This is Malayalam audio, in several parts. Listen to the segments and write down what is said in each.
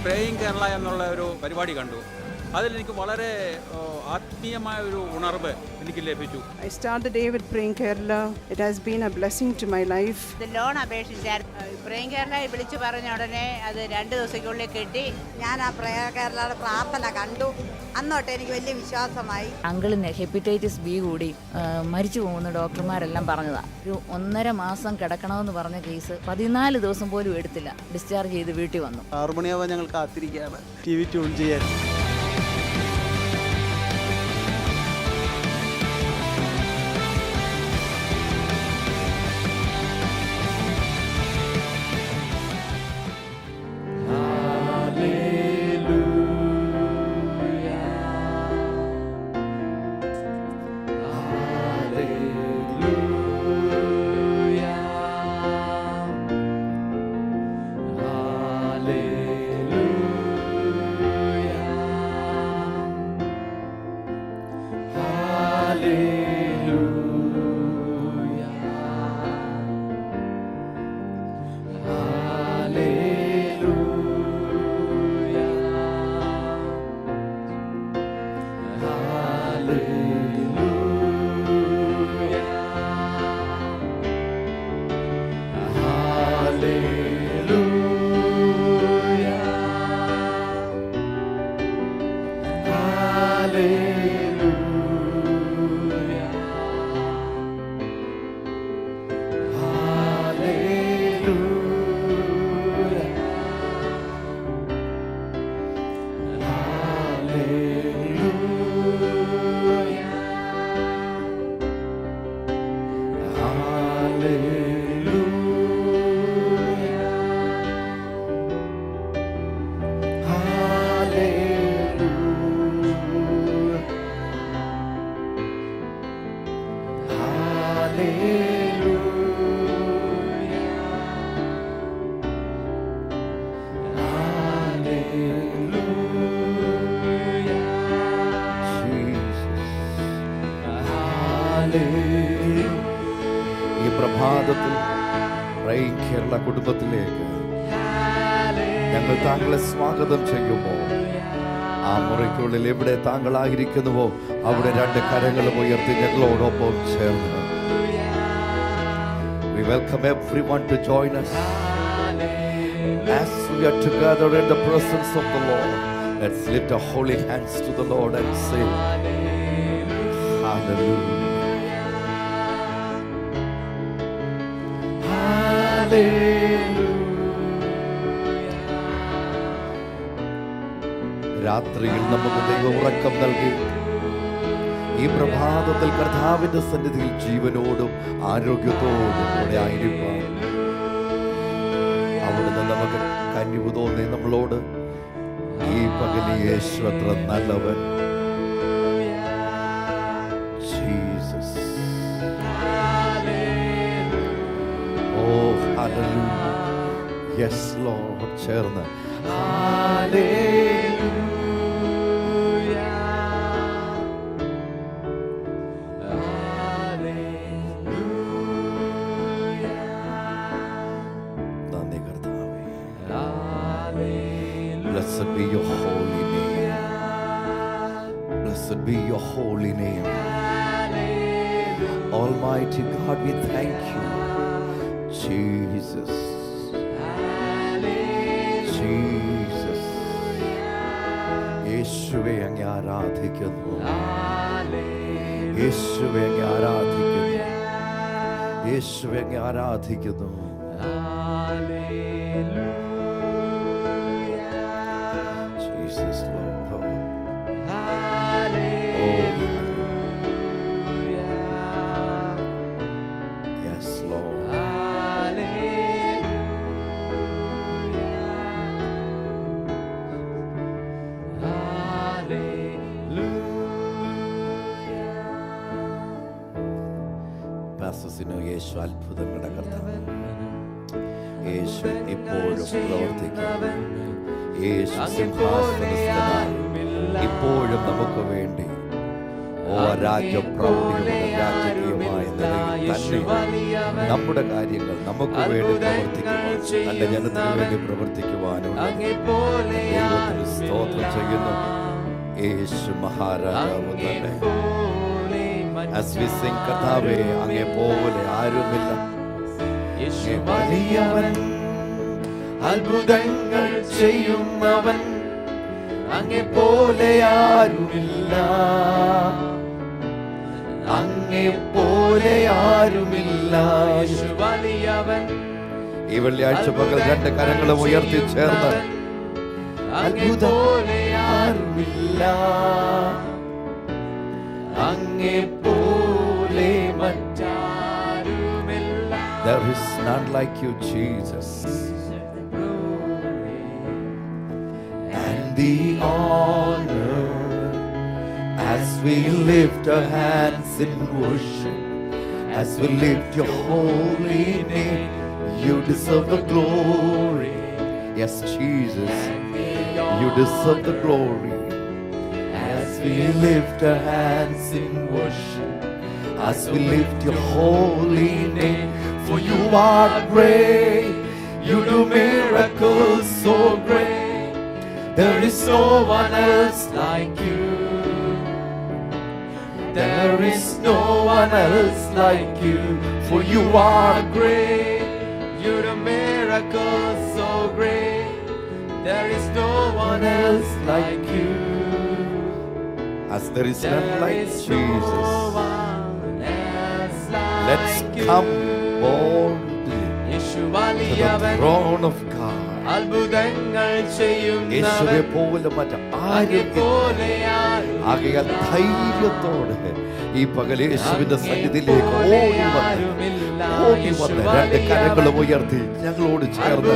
പ്രേയിങ് കേരള എന്നുള്ള ഒരു പരിപാടി കണ്ടു. അതിലെനിക്ക് വളരെ ആത്മീയമായ ഒരു ഉണർവ് എനിക്ക് ലഭിച്ചു. I started day with Praying Kerala. It has been a blessing to my life. Loan അപേക്ഷിച്ചാൽ പ്രേയിങ് കേരള വിളിച്ചു പറഞ്ഞ ഉടനെ അത് 2 ദിവസത്തിനുള്ളിൽ കിട്ടി. ഞാൻ ആ പ്രേയർ കേരളയുടെ പ്രാർത്ഥന കണ്ടു. അന്നോട്ട് എനിക്ക് വലിയ വിശ്വാസമായി. അങ്കിളിന് ഹെപ്പറ്റൈറ്റിസ് ബി കൂടി മരിച്ചു പോകുന്ന ഡോക്ടർമാരെല്ലാം പറഞ്ഞതാ. ഒരു 1.5 മാസം കിടക്കണമെന്ന് പറഞ്ഞ കേസ് 14 ദിവസം പോലും എടുത്തില്ല. ഡിസ്ചാർജ് ചെയ്ത് വീട്ടിൽ വന്നു. 6 മണിയാവാൻ ഞങ്ങൾ കാത്തിരിക്കുകയാണ് TV ട്യൂൺ ചെയ്യാൻ. ഈ പ്രഭാതത്തിൽ പ്രേയിങ് കേരള കുടുംബത്തിലേക്ക് ഞങ്ങൾ താങ്കളെ സ്വാഗതം ചെയ്യുമ്പോൾ ആ മുറിക്കുള്ളിൽ എവിടെ താങ്കളായിരിക്കുന്നുവോ അവിടെ 2 കരങ്ങളും ഉയർത്തി ഞങ്ങളോടൊപ്പം ചേർന്ന് we welcome everyone to join us as we are together in the presence of the Lord. Let's lift our holy hands to the Lord and say hallelujah. രാത്രിയിൽ നമുക്ക് ദൈവം ഉറക്കം നൽകി ഈ പ്രഭാതത്തിൽ കർത്താവിന്റെ സന്നിധിയിൽ ജീവനോടും ആരോഗ്യത്തോടും കൂടെ ആയിരിക്കാൻ അവിടുന്ന് നമുക്ക് കനിവ് തോന്നി നമ്മളോട് ഈ പകലി യേശു അത്ര നല്ലവൻ. ജീസസ് ഓ ഹല്ലേലൂയ യെസ് ലോർഡ് ചേർന്ന് നന്ദി കർത്താവേ. Blessed be your holy name. Blessed be your holy name. Almighty God, we thank you. Jesus. Jesus. യേശുവേ അങ്ങേ ആരാധിക്കുന്നു. യേശുവേ അങ്ങേ ആരാധിക്കുന്നു. യേശുവേ അങ്ങേ ആരാധിക്കുന്നു. Jesus Lord. Oh. Yes Lord. യേശു അത്ഭുതങ്ങളുടെ കർത്താവ്. യേശു ഇപ്പോഴും പ്രവർത്തിക്കുന്നു. യേശു സിംഹാസനസ്ഥനായി ഇപ്പോഴും നമുക്ക് വേണ്ടി രാജ്യപ്രൗഢിയുടെ രാജകീയമായ നിലയിൽ തന്നെ നമ്മുടെ കാര്യങ്ങൾ നമുക്ക് വേണ്ടി പ്രവർത്തിക്കുവാൻ, തന്റെ ജനത്തിന് വേണ്ടി പ്രവർത്തിക്കുവാനുള്ള ദൈവത്തിന് സ്തോത്രം ചെയ്യുന്നു. യേശു മഹാരാജാവ് തന്നെ. As we sing, കർത്താവേ, അങ്ങേ പോലെ ആരുമില്ല. അങ്ങേ വലിയവൻ, അത്ഭുതങ്ങൾ ചെയ്യുന്നവൻ, അങ്ങേ പോലെ ആരുമില്ല. അങ്ങേ പോലെ ആരുമില്ല. ഈ വെള്ളിയാഴ്ച പകൽ രണ്ട് കരങ്ങളും ഉയർത്തി ചേർന്ന് അത്ഭുതം ആരുമില്ല. അങ്ങേ പോലെ മറ്റാരുമില്ല. There is none like you, Jesus. And the honor as we lift our hands in worship, as we lift your holy name, you deserve the glory. Yes, Jesus, you deserve the glory. As we lift our hands in worship, as we lift your holy name, for you are great, you do miracles so great. There is no one else like you. There is no one else like you, for you are great, you do miracles so great. There is no one else like you. As there is none like Jesus, let's come boldly to the throne of God. യേശുവെ പോലെ മറ്റാരും ധൈര്യത്തോടെ ഈ പകൽ യേശുവിന്റെ സന്നിധിയിലേക്ക് ഓടി വന്ന് രണ്ട് കരങ്ങളും ഉയർത്തി ഞങ്ങളോട് ചേർന്ന്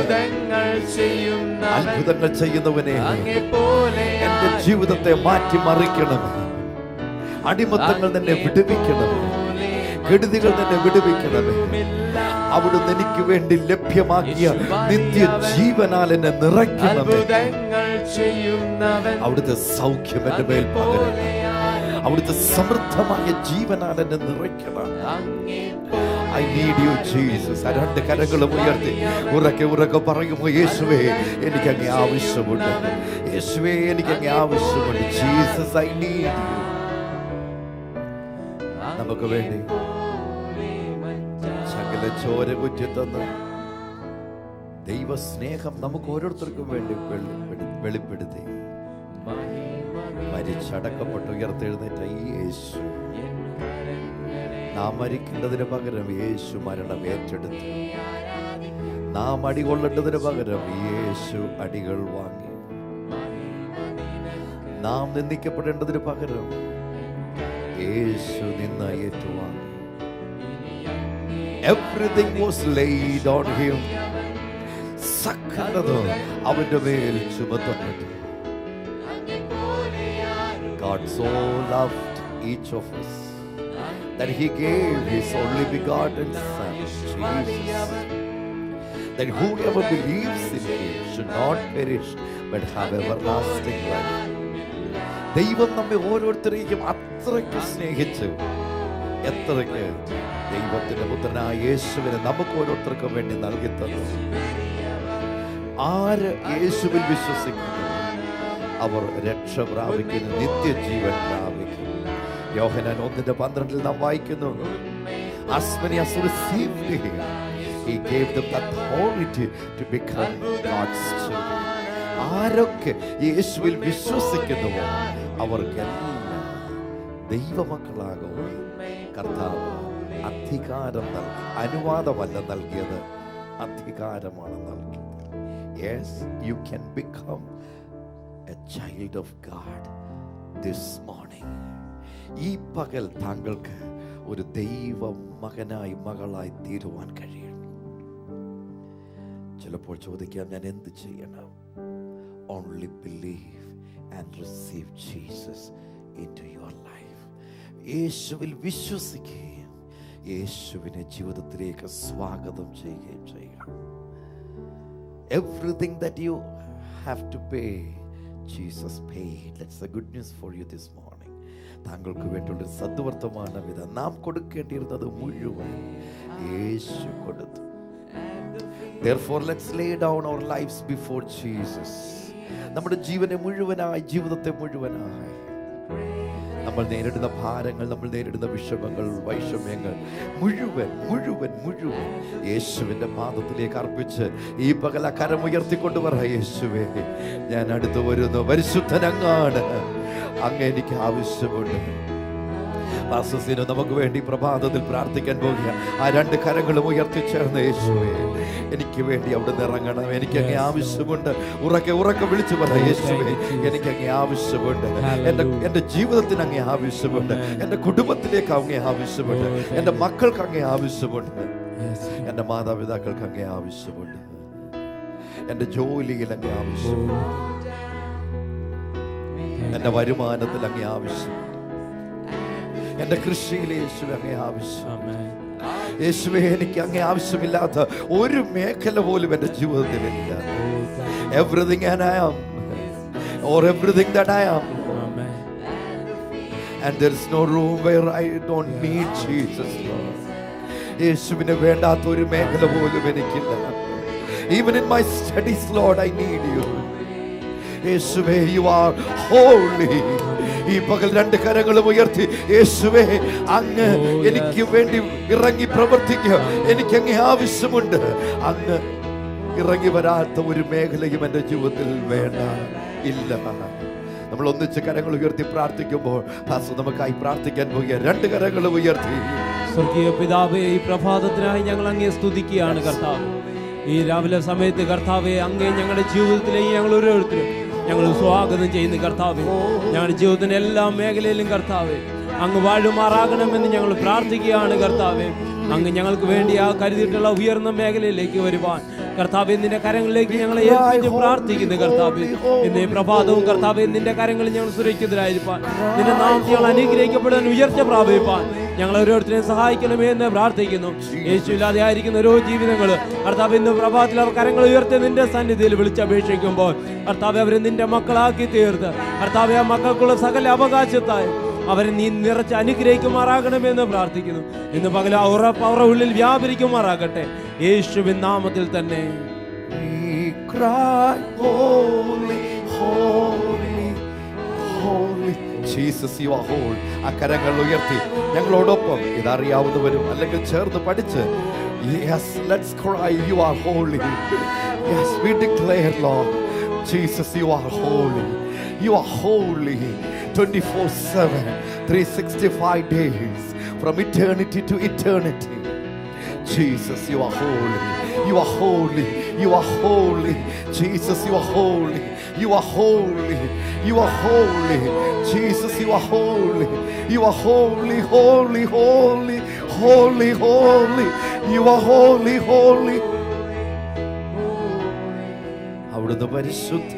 അത്ഭുതങ്ങൾ ചെയ്യുന്നവനെ, എന്റെ ജീവിതത്തെ മാറ്റിമറിക്കണമേ, അടിമത്തങ്ങൾ തന്നെ വിടുവിക്കണമേ, കെടുതികൾ തന്നെ വിടുവിക്കണമേ. അവിടുന്ന് എനിക്ക് വേണ്ടി ലഭ്യമാക്കിയ നിത്യജീവനാൽ എന്നെ നിറയ്ക്കണമേ. അവിടുത്തെ സൗഖ്യം എന്റെ മേൽ പകരണം. അവിടുത്തെ സമൃദ്ധമായ ജീവനാൽ എന്നെ നിറയ്ക്കണം. I need you, Jesus. ആ രണ്ട് കരങ്ങളും ഉയർത്തി ഉറക്കെ ഉറക്കെ പറയുമോ, യേശുവേ എനിക്ക് അങ്ങേ ആവശ്യമുണ്ട്, യേശുവേ എനിക്ക് അങ്ങേ ആവശ്യമുണ്ട്. Jesus, I need you. നമുക്ക് വേണ്ടി സകല ചോര കുറ്റിത്തന്ന് ദൈവസ്നേഹം നമുക്ക് ഓരോരുത്തർക്കും വേണ്ടി വെളിപ്പെടുത്തി മരിച്ചടക്കപ്പെട്ട് ഉയർത്തെഴുന്നേറ്റ ഈ യേശു, നാം മരിക്കേണ്ടതിന് പകരം യേശു മരണം ഏറ്റെടുത്തു. നാം അടികൊള്ളേണ്ടതിന് പകരം യേശു അടികൾ വാങ്ങി. നാം നിന്ദിക്കപ്പെടേണ്ടതിന് പകരം യേശു നിന്ന ഏറ്റുവാങ്ങി. Everything was laid on him. സകലതും അവന്റെ മേൽ ചുമത്തപ്പെട്ടു. God so loved each of us that he gave his only begotten Son, Jesus, that whoever believes in him should not perish but have everlasting life. ദൈവം നമ്മെ ഓരോരുത്തരെയും അത്രയ്ക്ക് സ്നേഹിച്ചു, എത്രയ്ക്ക് ദൈവത്തിന്റെ പുത്രനായ യേശുവിനെ നമുക്ക് ഓരോരുത്തർക്കും വേണ്ടി നൽകി തന്നു. ആര് യേശുവിൽ വിശ്വസിക്കുന്നു അവർ രക്ഷ പ്രാപിക്കുന്നു, നിത്യജീവൻ പ്രാപിക്കും. യോഹന്നാൻ 1:12 നാം വായിക്കുന്നു, as many as received him, he gave them the authority to become God's children. ആരൊക്കെ യേശുവിൽ വിശ്വസിക്കുന്നുവോ അവർക്കെല്ലാം ദൈവമക്കളാകും. കർത്താവ് അധികാരം നൽകി, അനുവാദമല്ല നൽകിയത്, അധികാരമാണ് നൽകിയത്. Yes, you can become a child of God this morning. ഈ പകൽ താങ്കൾക്ക് ഒരു ദൈവ മകനായി മകളായി തീരുവാൻ കഴിയും. ചിലപ്പോൾ ചോദിക്കാം, ഞാൻ എന്ത് ചെയ്യണം? Only believe and receive Jesus into your life. യേശുവിൽ വിശ്വസിക്കുകയും യേശുവിനെ ജീവിതത്തിലേക്ക് സ്വാഗതം ചെയ്യുകയും ചെയ്യുക. Everything that you have to pay, Jesus paid. That's the good news for you this morning. താങ്കൾക്ക് വേണ്ടിയുള്ള സദ്വർത്തമാനം ഇതാ. നാം കൊടുക്കേണ്ടിയിരുന്നത് മുഴുവൻ യേശു കൊടുത്തു. Therefore, let's lay down our lives before Jesus. നമ്മുടെ ജീവനെ മുഴുവനായി, ജീവിതത്തെ മുഴുവനായി, നമ്മൾ നേരിടുന്ന ഭാരങ്ങൾ, നമ്മൾ നേരിടുന്ന വിഷമങ്ങൾ, വൈഷമ്യങ്ങൾ മുഴുവൻ മുഴുവൻ മുഴുവൻ യേശുവിൻ്റെ പാദത്തിലേക്ക് അർപ്പിച്ച് ഈ പകൽ കരമുയർത്തിക്കൊണ്ട് പറ, യേശുവേ ഞാൻ അടുത്ത് വരുന്നു, പരിശുദ്ധനങ്ങാണ്, അങ്ങ് എനിക്ക് ആവശ്യമുണ്ട്. പാസ്റ്റർസിന് നമുക്ക് വേണ്ടി പ്രഭാതത്തിൽ പ്രാർത്ഥിക്കാൻ പോകുക. ആ രണ്ട് കരങ്ങളും ഉയർത്തിച്ചേർന്ന്, യേശുവേ എനിക്ക് വേണ്ടി അവിടെ ഇറങ്ങണം, എനിക്ക് അങ്ങേ ആവശ്യമുണ്ട്. ഉറക്കെ ഉറക്കെ വിളിച്ചു പറ, യേശുവേ എനിക്ക് അങ്ങേ ആവശ്യമുണ്ട്. എൻ്റെ ജീവിതത്തിന് അങ്ങേ ആവശ്യമുണ്ട്. എൻ്റെ കുടുംബത്തിലേക്ക് അങ്ങേ ആവശ്യമുണ്ട്. എൻ്റെ മക്കൾക്ക് അങ്ങേ ആവശ്യമുണ്ട്. എൻ്റെ മാതാപിതാക്കൾക്ക് അങ്ങേ ആവശ്യമുണ്ട്. എൻ്റെ ജോലിയിൽ അങ്ങേ ആവശ്യമുണ്ട്. എൻ്റെ വരുമാനത്തിൽ അങ്ങേ ആവശ്യമുണ്ട്. എൻ്റെ കൃഷിയിൽ യേശുവേ അങ്ങേ ആവശ്യം. യേശുവേ എനിക്ക് അങ്ങേ ആവശ്യമില്ലാത്ത ഒരു മേഖല പോലും എൻ്റെ ജീവിതത്തിലില്ല. Everything I am or everything that I am, and there is no room where I don't need Jesus, Lord. യേശുവിനെ വേണ്ടാത്ത ഒരു മേഖല പോലും എനിക്കില്ല. Even in my studies, Lord, I need you. യേശുവേ, you are holy. ഈ പകൽ രണ്ട് കരങ്ങളും ഉയർത്തി, യേശുവേ അങ്ങ് എനിക്ക് വേണ്ടി ഇറങ്ങി പ്രവർത്തിക്കുക, എനിക്ക് അങ്ങേ ആവശ്യമുണ്ട്. അങ്ങ് ഇറങ്ങി വരാത്ത ഒരു മേഖലയും എൻ്റെ ജീവിതത്തിൽ വേണ്ട, ഇല്ല. നമ്മൾ ഒന്നിച്ച് കരങ്ങൾ ഉയർത്തി പ്രാർത്ഥിക്കുമ്പോൾ നമുക്കായി പ്രാർത്ഥിക്കാൻ പോകുക. രണ്ട് കരങ്ങൾ ഉയർത്തി. സ്വർഗീയ പിതാവേ, ഈ പ്രഭാതത്തിനായി ഞങ്ങൾ അങ്ങേ സ്തുതിക്കുകയാണ് കർത്താവ്. ഈ രാവിലെ സമയത്ത് കർത്താവെ, അങ്ങേ ഞങ്ങളുടെ ജീവിതത്തിലേക്ക് ഞങ്ങൾ ഓരോരുത്തരും ഞങ്ങൾ സ്വാഗതം ചെയ്യുന്നു കർത്താവെ. ഞങ്ങളുടെ ജീവിതത്തിന്റെ എല്ലാ മേഖലയിലും കർത്താവെ അങ്ങ് വാഴുമാറാകണമെന്ന് ഞങ്ങൾ പ്രാർത്ഥിക്കുകയാണ് കർത്താവെ. അങ്ങ് ഞങ്ങൾക്ക് വേണ്ടി ആ കരുതിയിട്ടുള്ള ഉയർന്ന മേഖലയിലേക്ക് വരുവാൻ കർത്താവെ നിന്റെ കരങ്ങളിലേക്ക് ഞങ്ങളെ ഏൽപ്പിച്ച് പ്രാർത്ഥിക്കുന്നു കർത്താവെ. ഇന്നേ പ്രഭാതവും കർത്താവെ നിന്റെ കരങ്ങളിൽ ഞങ്ങൾ സുരക്ഷിതരായിരിക്കാൻ, നിന്റെ നാമത്തിൽ ഞങ്ങൾ അനുഗ്രഹിക്കപ്പെടാൻ, ഉയർച്ച പ്രാപിപ്പാൻ ഞങ്ങൾ ഓരോരുത്തരെയും സഹായിക്കണമേ എന്ന് പ്രാർത്ഥിക്കുന്നു. യേശുവില്ലാതെ ആയിരിക്കുന്ന ഓരോ ജീവിതങ്ങൾ കർത്താവ് ഇന്ന് പ്രഭാതത്തിൽ അവർ കരങ്ങൾ ഉയർത്തി നിന്റെ സന്നിധിയിൽ വിളിച്ചപേക്ഷിക്കുമ്പോൾ കർത്താവ് അവരെ നിന്റെ മക്കളാക്കി തീർത്ത് കർത്താവ് ആ മക്കൾക്കുള്ള സകല അവകാശത്തായി അവരെ നീ നിറച്ച് അനുഗ്രഹിക്കുമാറാകണമെന്ന് പ്രാർത്ഥിക്കുന്നു. ഇന്ന് പകൽ ഉറപ്പ് അവരുടെ ഉള്ളിൽ വ്യാപരിക്കുമാറാകട്ടെ, യേശുവിൻ നാമത്തിൽ തന്നെ. Jesus you are whole. ആ കരങ്ങൾ ഉയർത്തി ഞങ്ങളോടൊപ്പം ഇതറിയാവുന്നവരും അല്ലെങ്കിൽ ചേർന്ന് പഠിച്ച്, yes, let's cry, you are holy. Yes, we declare, Lord Jesus, you are holy. You are holy 24/7, 365 days, from eternity to eternity. Jesus, you are holy. You are holy. You are holy. Jesus, you are holy. You are holy. You are holy. Jesus, you are holy. You are holy, holy, holy, holy, holy. You are holy, holy. അവിടുന്ന് പരിശുദ്ധ.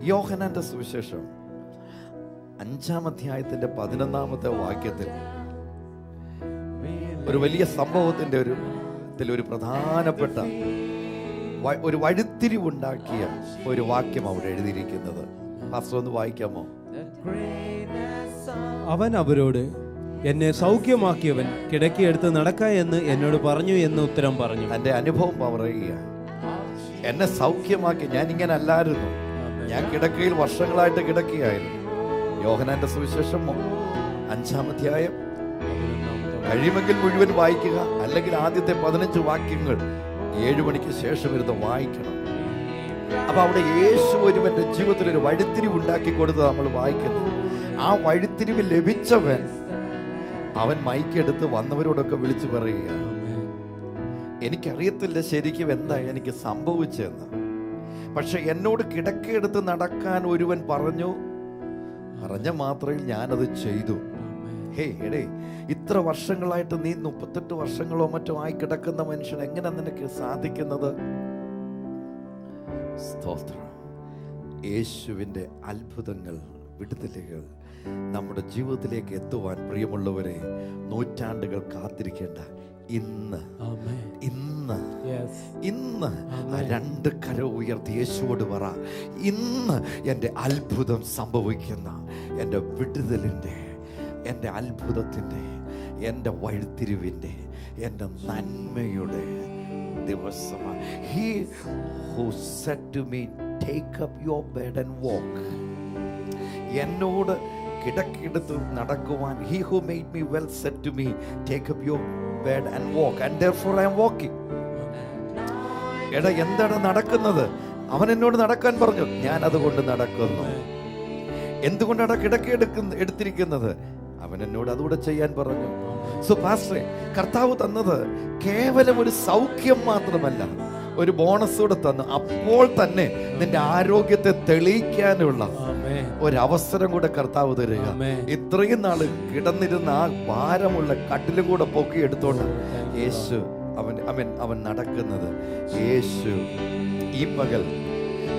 യോഹന്നാന്റെ സുവിശേഷം 5-ാം അധ്യായത്തിന്റെ 11-ാമത്തെ വാക്യത്തിൽ ഒരു വലിയ സംഭവത്തിന്റെ ഒരു പ്രധാനപ്പെട്ട ഒരു വഴിത്തിരിവുണ്ടാക്കിയ ഒരു വാക്യം അവിടെ എഴുതിയിരിക്കുന്നത്. പാസ്റ്റർ ഒന്ന് വായിക്കാമോ? അവൻ അവരോട്, എന്നെ സൗഖ്യമാക്കിയവൻ കിടക്കയെടുത്ത് നടക്ക എന്ന് എന്നോട് പറഞ്ഞു എന്ന് ഉത്തരം പറഞ്ഞു. എൻ്റെ അനുഭവം പറയുക, എന്നെ സൗഖ്യമാക്കി. ഞാൻ ഇങ്ങനെ അല്ലായിരുന്നു, ഞാൻ കിടക്കയിൽ വർഷങ്ങളായിട്ട് കിടക്കുകയായിരുന്നു. യോഹന്നാന്റെ സുവിശേഷം 5-ാം അധ്യായം കഴിയുമെങ്കിൽ മുഴുവൻ വായിക്കുക, അല്ലെങ്കിൽ ആദ്യത്തെ 15 വാക്യങ്ങൾ 7 മണിക്ക് ശേഷം ഇരുന്ന് വായിക്കണം. അപ്പൊ അവിടെ യേശു ഒരുവന്റെ ജീവിതത്തിൽ ഒരു വഴിത്തിരിവ് ഉണ്ടാക്കി കൊടുത്ത് നമ്മൾ വായിക്കുന്നു. ആ വഴിത്തിരിവ് ലഭിച്ചവൻ അവൻ മൈക്കെടുത്ത് വന്നവരോടൊക്കെ വിളിച്ചു പറയുക, എനിക്കറിയത്തില്ല ശരിക്കും എന്താ എനിക്ക് സംഭവിച്ചെന്ന്, പക്ഷെ എന്നോട് കിടക്കയെടുത്ത് നടക്കാൻ ഒരുവൻ പറഞ്ഞ മാത്രയിൽ ഞാനത് ചെയ്തു. ഹേ എടേ, ഇത്ര വർഷങ്ങളായിട്ട് നീ 38 വർഷങ്ങളോ മറ്റോ ആയി കിടക്കുന്ന മനുഷ്യൻ എങ്ങനെ നിനക്ക് സാധിക്കുന്നത്? സ്തോത്രം. യേശുവിൻ്റെ അത്ഭുതങ്ങൾ, വിടുതലുകൾ നമ്മുടെ ജീവിതത്തിലേക്ക് എത്തുവാൻ പ്രിയമുള്ളവരെ നൂറ്റാണ്ടുകൾ കാത്തിരിക്കേണ്ട, ഇന്ന് ആമേൻ. ഇന്ന് Yes. ഇന്ന് ആ രണ്ട് കരം ഉയർത്തി യേശുവോട് പറ, ഇന്ന് എൻ്റെ അത്ഭുതം സംഭവിക്കുന്ന, എൻ്റെ വിടുതലിൻ്റെ, എൻ്റെ അത്ഭുതത്തിൻ്റെ, എൻ്റെ വഴിത്തിരിവിൻ്റെ, എൻ്റെ നന്മയുടെ ദിവസമാണ്. He who said to me, take up your bed and walk. എന്നോട് കിടക്കെടുത്ത് നടക്കുവാൻ, he who made me well said to me, take up your bed and walk, and therefore I am walking. എടാ, എന്താണ് നടക്കുന്നത്? അവൻ എന്നോട് നടക്കാൻ പറഞ്ഞു, ഞാൻ അതുകൊണ്ട് നടക്കുന്നു. എന്തുകൊണ്ടാണ് എടുത്തിരിക്കുന്നത്? അവൻ എന്നോട് അതുകൂടെ ചെയ്യാൻ പറഞ്ഞു. സോ പാസ്റ്ററെ, കർത്താവ് തന്നത് കേവലം ഒരു സൗഖ്യം മാത്രമല്ല, ഒരു ബോണസ് കൂടെ തന്നു. അപ്പോൾ തന്നെ നിന്റെ ആരോഗ്യത്തെ തെളിയിക്കാനുള്ള ഒരവസരം കൂടെ കർത്താവ് തരിക. ഇത്രയും നാള് കിടന്നിരുന്ന ആ ഭാരമുള്ള കട്ടിലും കൂടെ പൊക്കി എടുത്തോണ്ട് യേശു അവൻ നടക്കുന്നത്. യേശു ഈ പകൽ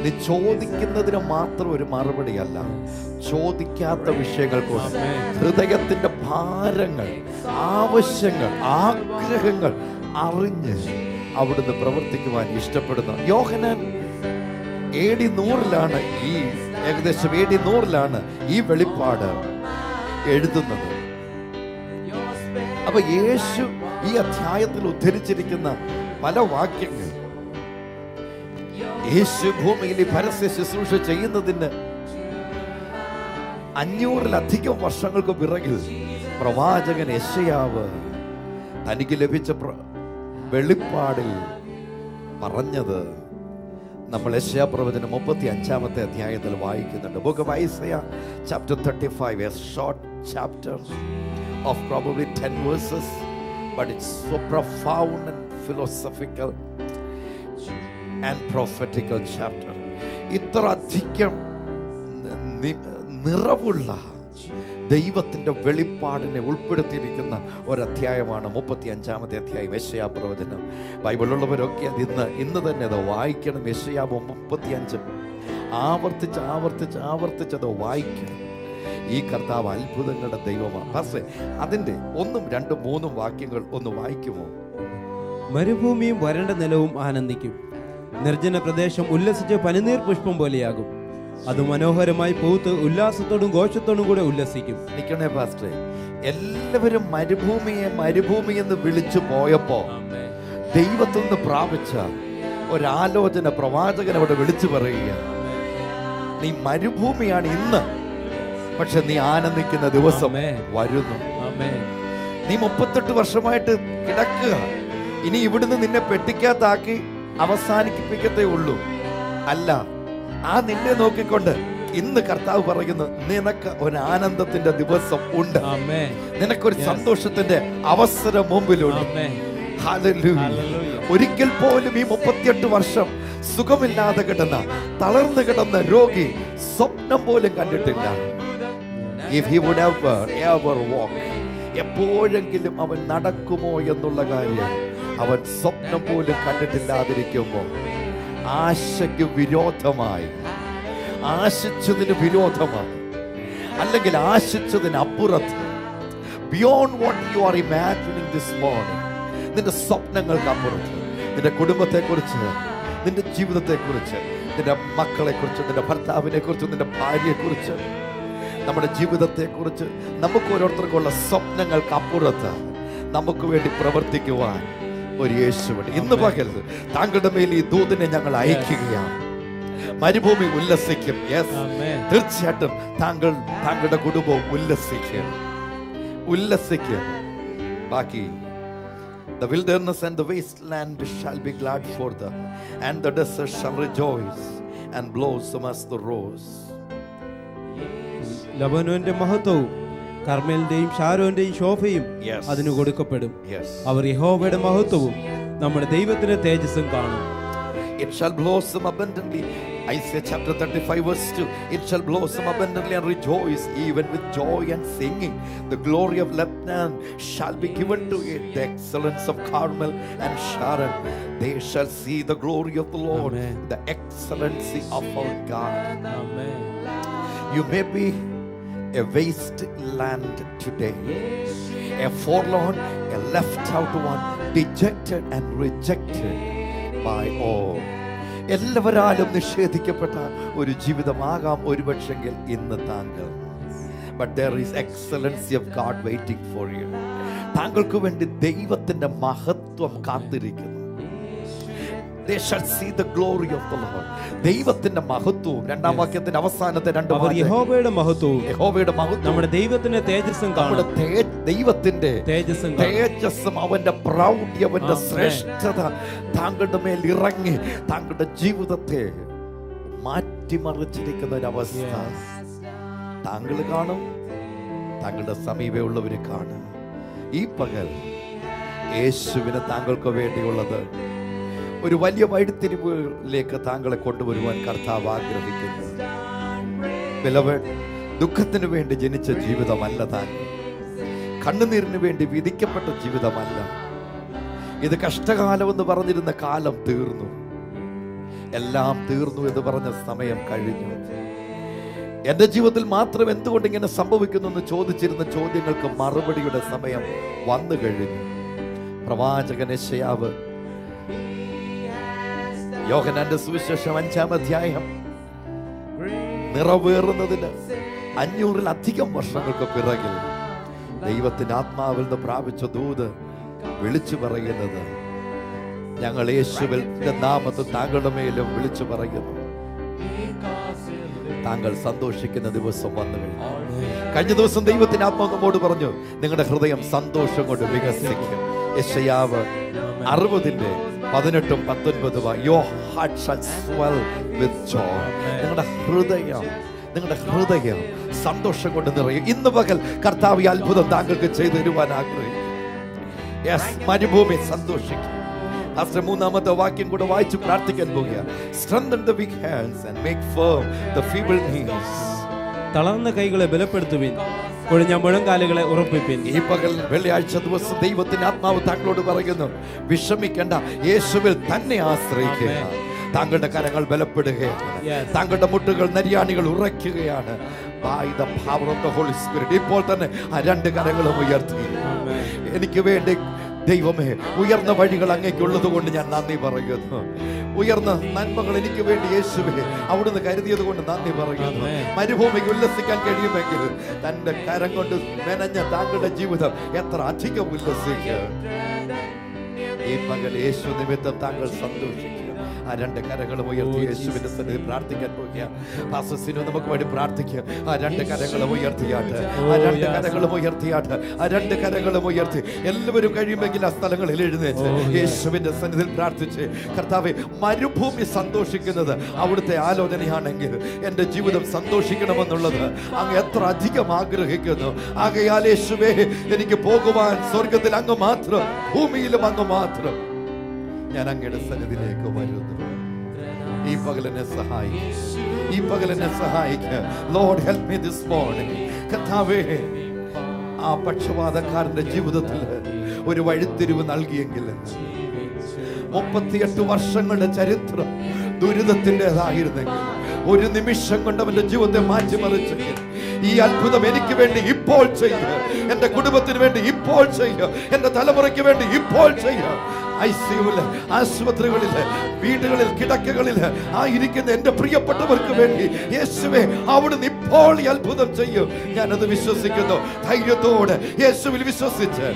നീ ചോദിക്കുന്നതിന് മാത്രം ഒരു മറുപടിയല്ല, ചോദിക്കാത്ത വിഷയങ്ങൾ കൊണ്ട് ഹൃദയത്തിന്റെ ഭാരങ്ങൾ, ആവശ്യങ്ങൾ, ആഗ്രഹങ്ങൾ അറിഞ്ഞ് അവിടുന്ന് പ്രവർത്തിക്കുവാൻ ഇഷ്ടപ്പെടുന്ന യോഹന്നാൻ AD 100 ഏകദേശം AD 100 ഈ വെളിപ്പാട് എഴുതുന്നത്. അപ്പൊ യേശു ഈ അധ്യായത്തിൽ ഉദ്ധരിച്ചിരിക്കുന്ന പല വാക്യങ്ങൾ യേശു ഭൂമിയിൽ പരസ്യ ശുശ്രൂഷ ചെയ്യുന്നതിന് 500-ലധികം വർഷങ്ങൾക്ക് പിറകിൽ പ്രവാചകൻ യെശയ്യാവ് തനിക്ക് ലഭിച്ച വെളിപ്പാടിൽ പറഞ്ഞത് നമ്മൾ യെശയ്യാ പ്രവചനം 35-ാമത്തെ അധ്യായത്തിൽ വായിക്കുന്നുണ്ട്. Book of Isaiah chapter 35, a short chapter of probably 10 verses, but it's so profound and philosophical and prophetical chapter. ഇത്ര അധികം നിറവുള്ള ദൈവത്തിന്റെ വെളിപ്പാടിനെ ഉൾപ്പെടുത്തിയിരിക്കുന്ന ഒരധ്യായമാണ് 35-ാമത്തെ അധ്യായം യെശയ്യാ പ്രവചനം. ബൈബിളുള്ളവരൊക്കെ അത് ഇന്ന് തന്നെ അത് വായിക്കണം. യെശയ്യാ 35 ആവർത്തിച്ചത് വായിക്കണം. ഈ കർത്താവ് അത്ഭുതങ്ങളുടെ ദൈവമാണ്. പക്ഷേ അതിന്റെ 1, 2, 3 വാക്യങ്ങൾ ഒന്ന് വായിക്കുമോ? മരുഭൂമിയും വരണ്ട നിലവും ആനന്ദിക്കും, നിർജ്ജന പ്രദേശം ഉല്ലസിച്ച് പനിനീർ പുഷ്പം പോലെയാകും. അത് മനോഹരമായി പൂത്ത് ഉല്ലാസത്തോടും ഘോഷത്തോടും കൂടെ ഉല്ലസിക്കും. നിൽക്കണേ പാസ്റ്ററെ, എല്ലാവരും മരുഭൂമി എന്ന് വിളിച്ചു പോയപ്പോ ദൈവത്തിൽ നിന്ന് പ്രാപിച്ച ഒരാലോചന പ്രവാചകൻ അവിടെ വിളിച്ചു പറയുക, നീ മരുഭൂമിയാണ് ഇന്ന്, പക്ഷെ നീ ആനന്ദിക്കുന്ന ദിവസം വരുന്നു. നീ 38 വർഷമായിട്ട് കിടക്കുക, ഇനി ഇവിടുന്ന് നിന്നെ പെട്ടിക്കകത്താക്കി അവസാനിപ്പിക്കത്തേ ഉള്ളൂ. അല്ല, ആ നിന്നെ നോക്കിക്കൊണ്ട് ഇന്ന് കർത്താവ് പറയുന്നു, നിനക്ക് ഒരു ആനന്ദത്തിന്റെ ദിവസം ഉണ്ട്, നിനക്കൊരു സന്തോഷത്തിന്റെ അവസരം മുമ്പിലുണ്ട്. ഒരിക്കൽ പോലും ഈ 38 വർഷം സുഖമില്ലാതെ കിടന്ന, തളർന്നു കിടന്ന രോഗി സ്വപ്നം പോലും കണ്ടിട്ടില്ല. If he would ever walk, എപ്പോഴെങ്കിലും അവൻ നടക്കുമോ എന്നുള്ള കാര്യം അവൻ സ്വപ്നം പോലും കണ്ടിട്ടില്ലാതിരിക്കുമ്പോൾ ആശയ്ക്ക് വിരോധമായി, ആശിച്ചതിന് വിരോധമായി, അല്ലെങ്കിൽ ആശിച്ചതിന് അപ്പുറത്ത്, beyond what you are imagining this morning, നിന്റെ സ്വപ്നങ്ങൾക്ക് അപ്പുറത്ത്, നിന്റെ കുടുംബത്തെക്കുറിച്ച്, നിന്റെ ജീവിതത്തെക്കുറിച്ച്, നിന്റെ മക്കളെക്കുറിച്ച്, നിന്റെ ഭർത്താവിനെ കുറിച്ച്, നിന്റെ ഭാര്യയെക്കുറിച്ച്, നമ്മുടെ ജീവിതത്തെക്കുറിച്ച്, നമുക്ക് ഓരോരുത്തർക്കുള്ള സ്വപ്നങ്ങൾക്ക് അപ്പുറത്ത് നമുക്ക് വേണ്ടി പ്രവർത്തിക്കുവാൻ ഒരു യേശുവുണ്ട്. ഇന്ന് പകൽ താങ്കളുടെ മേൽ ഈ ദൂതനെ ഞങ്ങൾ അയക്കുകയാണ്. മരുഭൂമി ഉല്ലസിക്കും. തീർച്ചയായിട്ടും താങ്കളുടെ കുടുംബവും ഉല്ലസിക്കും. ബാക്കി the wilderness and the wasteland shall be glad for them, and the desert shall rejoice and blossom as the rose. ലബനോന്റെ മഹത്വവും കർമ്മേലിന്റെയും ഷാരോന്റെയും ശോഭയും അതിന് കൊടുക്കപ്പെടും. അവർ യഹോവയുടെ മഹത്വവും നമ്മുടെ ദൈവത്തിന്റെ തേജസ്സും കാണും. It shall blossom abundantly. Isaiah chapter 35 verse 2. It shall blossom abundantly and rejoice, even with joy and singing. The glory of Lebanon shall be given to it, the excellence of Carmel and Sharon. They shall see the glory of the Lord, the excellency of our God. Amen. You may be a waste land today, a forlorn, a left out one, dejected and rejected by all. എല്ലാവരാലും നിഷേധിക്കപ്പെട്ട ഒരു ജീവിതമാകാം ഒരുപക്ഷെങ്കിൽ ഇന്ന് താങ്കൾ. But there is excellency of God waiting for you. താങ്കൾക്ക് വേണ്ടി ദൈവത്തിന്റെ മഹത്വം കാത്തിരിക്കുന്നു. They shall see the glory of the Lord. ദൈവത്തിന്റെ മഹത്വവും. രണ്ടാം വാക്യത്തിന്റെ അവസാനത്തെ രണ്ട് അവർ യഹോവയുടെ മഹത്വവും നമ്മുടെ ദൈവത്തിന്റെ തേജസ്സും കാണും. ദൈവത്തിന്റെ തേജസ്സും അവന്റെ പ്രൗഢി, അവന്റെ ശ്രേഷ്ഠത താങ്കളുടെ മേൽ ഇറങ്ങി താങ്കളുടെ ജീവിതത്തെ മാറ്റിമറിച്ചിരിക്കുന്ന ഒരവസ്ഥ താങ്കൾ കാണും, താങ്കളുടെ സമീപമുള്ളവര് കാണും. ഈ പകൽ യേശുവിന് താങ്കൾക്ക് വേണ്ടിയുള്ളത് ഒരു വലിയ വഴിത്തിരിവിലേക്ക് താങ്കളെ കൊണ്ടുവരുവാൻ കർത്താവ് ആഗ്രഹിക്കുന്നു. Beloved, ദുഃഖത്തിന് വേണ്ടി ജനിച്ച ജീവിതമല്ല താങ്കൾ. കണ്ണുനീരിന് വേണ്ടി വിധിക്കപ്പെട്ട ജീവിതമല്ല ഇത്. കഷ്ടകാലം എന്ന് പറഞ്ഞിരുന്ന കാലം തീർന്നു. എല്ലാം തീർന്നു എന്ന് പറഞ്ഞ സമയം കഴിഞ്ഞു. എന്റെ ജീവിതത്തിൽ മാത്രം എന്തുകൊണ്ട് ഇങ്ങനെ സംഭവിക്കുന്നു എന്ന് ചോദിച്ചിരുന്ന ചോദ്യങ്ങൾക്ക് മറുപടിയുടെ സമയം വന്നു കഴിഞ്ഞു. പ്രവാചകൻ യെശയ്യാവ് യോഹന്നാന്റെ സുവിശേഷം 5-ാം അധ്യായം നിറവേറുന്നതിന് 500-ലധികം വർഷങ്ങൾക്ക് പിറകിൽ ദൈവത്തിന്റെ ആത്മാവിൽ നിന്ന് പ്രാപിച്ച ദൂത് വിളിച്ചു പറയുന്നത്, ഞങ്ങൾ യേശുവിന്റെ നാമത്തിൽ താങ്കളുടെ മേലും വിളിച്ചു പറയുന്നു. താങ്കൾ സന്തോഷിക്കുന്ന ദിവസം വന്നു കഴിഞ്ഞു. കഴിഞ്ഞ ദിവസം ദൈവത്തിന്റെ ആത്മാവ് നമ്മോട് പറഞ്ഞു, നിങ്ങളുടെ ഹൃദയം സന്തോഷം കൊണ്ട് വികസിക്കും. യെശയ്യാവ് 60:18-19 Your heart shall swell with joy. നിങ്ങളുടെ ഹൃദയം സന്തോഷം കൊണ്ട് നിറയും. ഇന്ന് പകൽ കർത്താവ് ഈ അത്ഭുതം താങ്കൾക്ക് ചെയ്തു തരുവാൻ ആഗ്രഹിക്കും. മരുഭൂമി സന്തോഷിക്കും. 3-ാമത്തെ വാക്യം കൂടെ വായിച്ച് പ്രാർത്ഥിക്കാൻ പോകുക. Strengthen the weak hands and make firm the feeble knees. തളർന്ന കൈകളെ ബലപ്പെടുത്തുവിൻ, കൊഴിഞ്ഞ മുഴങ്കാലുകളെ ഉറപ്പിപ്പിൻ. ഈ പകൽ വെള്ളിയാഴ്ച ദിവസം ദൈവത്തിന്റെ ആത്മാവ് താങ്കളോട് പറയുന്നു, വിഷമിക്കേണ്ട, യേശുവിൽ തന്നെ ആശ്രയിക്കുക. താങ്കളുടെ കരങ്ങൾ ബലപ്പെടുകയാണ്. താങ്കളുടെ മുട്ടുകൾ നരിയാണികൾ ഉറയ്ക്കുകയാണ്. By the power of the Holy Spirit. ഇപ്പോൾ തന്നെ ആ രണ്ട് കരങ്ങളും ഉയർത്തി, എനിക്ക് വേണ്ടി ദൈവമേ ഉയർന്ന വഴികൾ അങ്ങേക്കുള്ളത് കൊണ്ട് ഞാൻ നന്ദി പറയുന്നു. ഉയർന്ന നന്മകൾ എനിക്ക് വേണ്ടി യേശുവേ അവിടുന്ന് കരുതിയത് കൊണ്ട് നന്ദി പറയുന്നു. മരുഭൂമിക്ക് ഉല്ലസിക്കാൻ കഴിയുമെങ്കിൽ തന്റെ കരം കൊണ്ട് മെനഞ്ഞ താങ്കളുടെ ജീവിതം എത്ര അധികം ഉല്ലസിക്കുക. ഈ പകൽ യേശു നിമിത്തം താങ്കൾ സന്തോഷിക്കുക. ആ രണ്ട് കരങ്ങളും ഉയർത്തി യേശുവിന്റെ സന്നിധിയിൽ പ്രാർത്ഥിക്കാൻ പോകുക. പാസ്റ്റർ നമുക്ക് വേണ്ടി പ്രാർത്ഥിക്കുക. ആ രണ്ട് കരങ്ങളും ഉയർത്തിയാട്ട്, ആ രണ്ട് കരങ്ങളും ഉയർത്തിയാട്ട്, ആ രണ്ട് കരങ്ങളും ഉയർത്തി എല്ലാവരും കഴിയുമെങ്കിൽ ആ സ്ഥലങ്ങളിൽ എഴുന്നേറ്റ് യേശുവിന്റെ സന്നിധിയിൽ പ്രാർത്ഥിച്ച്, കർത്താവേ, മരുഭൂമി സന്തോഷിക്കുന്നത് അവിടുത്തെ ആലോചനയാണെങ്കിൽ എൻ്റെ ജീവിതം സന്തോഷിക്കണമെന്നുള്ളത് അങ്ങ് എത്ര അധികം ആഗ്രഹിക്കുന്നു. ആകയാൽ യേശുവേ, എനിക്ക് പോകുവാൻ സ്വർഗത്തിൽ അങ്ങ് മാത്രം, ഭൂമിയിലും അങ്ങ് മാത്രം. ഞാൻ അങ്ങയുടെ സന്നിധിയിലേക്ക് വരുന്നു. ഈ പകലിനെ സഹായിക്കുക. Lord help me this morning. കർത്താവേ, ആ പക്ഷപാതക്കാരന്റെ ജീവിതത്തിൽ ഒരു വഴിത്തിരിവ് നൽകിയെങ്കിൽ 38 വർഷങ്ങളുടെ ചരിത്രം ദുരിതത്തിൻ്റെതായിരുന്നെങ്കിൽ ഒരു നിമിഷം കൊണ്ട് അവന്റെ ജീവിതത്തെ മാറ്റിമറിച്ചെങ്കിൽ ഈ അത്ഭുതം എനിക്ക് വേണ്ടി ഇപ്പോൾ ചെയ്യുക, എന്റെ കുടുംബത്തിന് വേണ്ടി ഇപ്പോൾ ചെയ്യുക, എന്റെ തലമുറയ്ക്ക് വേണ്ടി ഇപ്പോൾ ചെയ്യുക. ICU-ല്, ആശുപത്രികളില്, വീടുകളിൽ, കിടക്കകളിൽ ആയിരിക്കുന്ന എന്റെ പ്രിയപ്പെട്ടവർക്ക് വേണ്ടി യേശുവേ അവിടുന്ന് ഇപ്പോൾ ഈ അത്ഭുതം ചെയ്യും. ഞാനത് വിശ്വസിക്കുന്നു. ധൈര്യത്തോടെ യേശുവിൽ വിശ്വസിച്ച്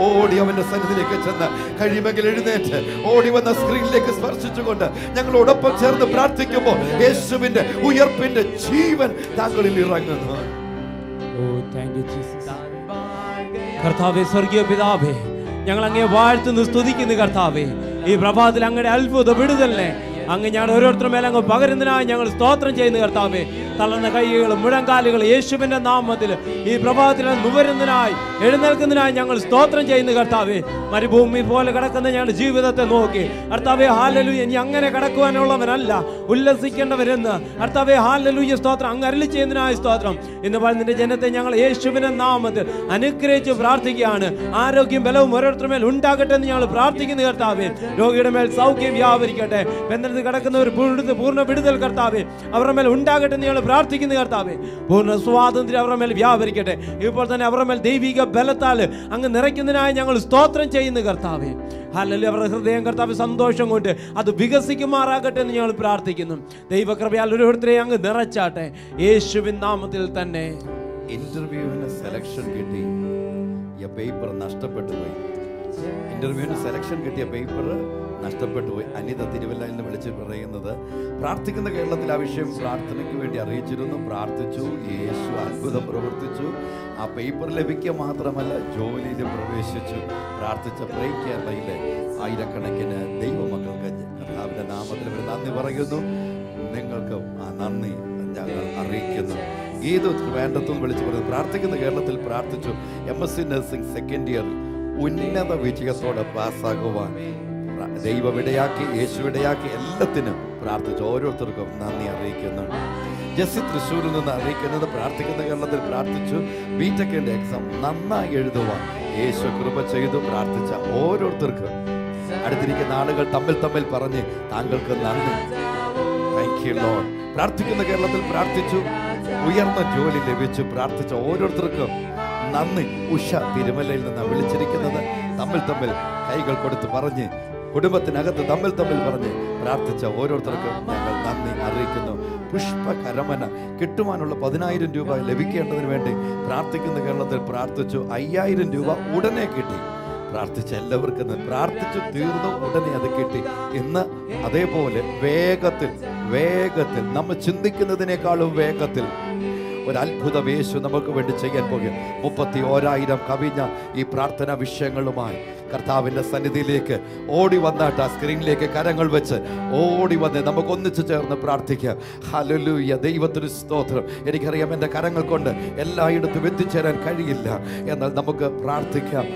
ഓടി അവന്റെ സന്നിധിയിലേക്ക് ചെന്ന് കഴിയുമെങ്കിൽ എഴുന്നേറ്റ് ഓടി വന്ന സ്ക്രീനിലേക്ക് സ്പർശിച്ചുകൊണ്ട് ഞങ്ങളോടൊപ്പം ചേർന്ന് പ്രാർത്ഥിക്കുമ്പോൾ യേശുവിന്റെ ഉയർപ്പിന്റെ ജീവൻ താങ്കളിൽ ഇറങ്ങുന്നു. കർത്താവേ, സ്വർഗീയ പിതാവേ, ഞങ്ങൾ അങ്ങേ വാഴ്ത്തുന്നു, സ്തുതിക്കുന്നു. കർത്താവേ, ഈ പ്രഭാതത്തിൽ അങ്ങയുടെ അത്ഭുത വിടുതലിനെ അങ്ങ് ഞങ്ങളുടെ ഓരോരുത്തരുടെ മേലെ അങ്ങ് പകരുന്നതിനായി ഞങ്ങൾ സ്തോത്രം ചെയ്യുന്നു. കർത്താവേ, തളർന്ന കൈകളും മുഴങ്കാലുകൾ യേശുവിന്റെ നാമത്തിൽ ഈ പ്രഭാതത്തിൽ നുവരുന്നതിനായി എഴുന്നേൽക്കുന്നതിനായി ഞങ്ങൾ സ്തോത്രം ചെയ്യുന്നു. കർത്താവേ, മരുഭൂമി പോലെ കിടക്കുന്ന ഞങ്ങളുടെ ജീവിതത്തെ നോക്കി കർത്താവേ, ഹല്ലേലൂയ, ഇനി അങ്ങനെ കിടക്കുവാനുള്ളവനല്ല, ഉല്ലസിക്കേണ്ടവരെന്ന് കർത്താവേ, ഹല്ലേലൂയ, സ്തോത്രം. അങ്ങ് അരുളി ചെയ്യുന്നതിനായി സ്തോത്രം. ഇന്ന് നിന്റെ ജനത്തെ ഞങ്ങൾ യേശുവിന്റെ നാമത്തിൽ അനുഗ്രഹിച്ച് പ്രാർത്ഥിക്കുകയാണ്. ആരോഗ്യം ബലവും ഓരോരുത്തരുടെ മേൽ ഉണ്ടാകട്ടെ എന്ന് ഞങ്ങൾ പ്രാർത്ഥിക്കുന്നു. കർത്താവേ, രോഗിയുടെ മേൽ സൗഖ്യം വ്യാപരിക്കട്ടെ. ബന്ധനത്തിൽ കിടക്കുന്നവർ പൂർണ്ണ വിടുതൽ കർത്താവേ അവരുടെ മേൽ ഉണ്ടാകട്ടെ എന്ന് ഞങ്ങൾ പ്രാർത്ഥിക്കുന്നു കർത്താവേ, പൂർണ്ണ സ്വാതന്ത്ര്യം അവരുടെ മേൽ വ്യാപരിക്കട്ടെ. ഇപ്പോൾ തന്നെ അവരുടെ മേൽ ദൈവിക ബലത്താൽ അങ്ങ് നിറയ്ക്കുന്നതിനായി ഞങ്ങൾ സ്തോത്രം ചെയ്യുന്നു കർത്താവേ. ഹല്ലേലൂയ. അവരുടെ ഹൃദയം കർത്താവ് സന്തോഷം കൊണ്ട് അത് വികസിക്കുമാറാകട്ടെ എന്ന് ഞങ്ങൾ പ്രാർത്ഥിക്കുന്നു. ദൈവകൃപയാൽ ഓരോരുത്തരെയും അങ്ങ് നിറച്ചാട്ടെ, യേശുവിൻ നാമത്തിൽ തന്നെ. ഇന്റർവ്യൂവിന് സെലക്ഷൻ കിട്ടി, പേപ്പർ നഷ്ടപ്പെട്ടു പോയി. ഇന്റർവ്യൂവിന് സെലക്ഷൻ കിട്ടിയ പേപ്പർ നഷ്ടപ്പെട്ടു പോയി. അനിത തിരുവല്ല എന്ന് വിളിച്ച് പറയുന്നത്, പ്രാർത്ഥിക്കുന്ന കേരളത്തിൽ ആ വിഷയം പ്രാർത്ഥനയ്ക്ക് വേണ്ടി അറിയിച്ചിരുന്നു. പ്രാർത്ഥിച്ചു, യേശു അത്ഭുതം പ്രവർത്തിച്ചു. ആ പേപ്പർ ലഭിക്കുക മാത്രമല്ല, ജോലിയിൽ പ്രവേശിച്ചു. പ്രാർത്ഥിച്ച ബ്രേക്ക് കേരളയിലെ ആയിരക്കണക്കിന് ദൈവമക്കൾക്ക് കർത്താവിൻ്റെ നാമത്തിൽ ഒരു നന്ദി പറയുന്നു. നിങ്ങൾക്ക് ആ നന്ദി ഞങ്ങൾ അറിയിക്കുന്നു. ഏത് വേണ്ടത്തും വിളിച്ച് പറഞ്ഞു. പ്രാർത്ഥിക്കുന്ന കേരളത്തിൽ പ്രാർത്ഥിച്ചു. MSc നഴ്സിംഗ് സെക്കൻഡ് ഇയറിൽ ഉന്നത വിജയത്തോടെ പാസ്സാകുവാൻ ദൈവമിടയാക്കി, യേശുവിടയാക്കി, എല്ലാത്തിനും പ്രാർത്ഥിച്ചു. ഓരോരുത്തർക്കും നന്ദി അറിയിക്കുന്നുണ്ട്. ജെസ്സി തൃശ്ശൂരിൽ നിന്ന് അറിയിക്കുന്നത്, പ്രാർത്ഥിക്കുന്ന കേരളത്തിൽ പ്രാർത്ഥിച്ചു. ബിടെക്കിന്റെ എക്സാം നന്നായി എഴുതുവാൻ യേശു കൃപ ചെയ്തു. പ്രാർത്ഥിച്ച ഓരോരുത്തർക്കും അടുത്തിരിക്കുന്ന ആളുകൾ തമ്മിൽ പറഞ്ഞ് താങ്കൾക്ക് നന്ദി, താങ്ക് യു ലോർഡ്. പ്രാർത്ഥിക്കുന്ന കേരളത്തിൽ പ്രാർത്ഥിച്ചു, ഉയർന്ന ജോലി ലഭിച്ചു. പ്രാർത്ഥിച്ച ഓരോരുത്തർക്കും നന്ദി. ഉഷ തിരുമലയിൽ നിന്നാണ് വിളിച്ചിരിക്കുന്നത്. തമ്മിൽ കൈകൾ കൊടുത്ത് പറഞ്ഞ്, കുടുംബത്തിനകത്ത് തമ്മിൽ പറഞ്ഞ് പ്രാർത്ഥിച്ച ഓരോരുത്തർക്കും ഞങ്ങൾ നന്ദി അറിയിക്കുന്നു. പുഷ്പകരമന കിട്ടുവാനുള്ള 10,000 രൂപ ലഭിക്കേണ്ടതിന് വേണ്ടി പ്രാർത്ഥിക്കുന്ന കേരളത്തിൽ പ്രാർത്ഥിച്ചു. 5,000 രൂപ ഉടനെ കിട്ടി. പ്രാർത്ഥിച്ച എല്ലാവർക്കും പ്രാർത്ഥിച്ചു തീർന്നു, ഉടനെ അത് കിട്ടി. ഇന്ന് അതേപോലെ വേഗത്തിൽ നമ്മൾ ചിന്തിക്കുന്നതിനേക്കാളും വേഗത്തിൽ ഒരു അത്ഭുതം യേശു നമുക്ക് വേണ്ടി ചെയ്യാൻ പോകും. 31,000 കവിഞ്ഞ ഈ പ്രാർത്ഥനാ വിഷയങ്ങളുമായി കർത്താവിൻ്റെ സന്നിധിയിലേക്ക് ഓടി വന്നാട്ട് ആ സ്ക്രീനിലേക്ക് കരങ്ങൾ വെച്ച് ഓടി വന്ന് നമുക്ക് ഒന്നിച്ചു ചേർന്ന് പ്രാർത്ഥിക്കാം. ഹല്ലേലൂയ, ദൈവത്തിന് സ്തോത്രം. എനിക്കറിയാം എൻ്റെ കരങ്ങൾ കൊണ്ട് എല്ലായിടത്തും എത്തിച്ചേരാൻ കഴിയില്ല, എന്നാൽ നമുക്ക് പ്രാർത്ഥിക്കാം.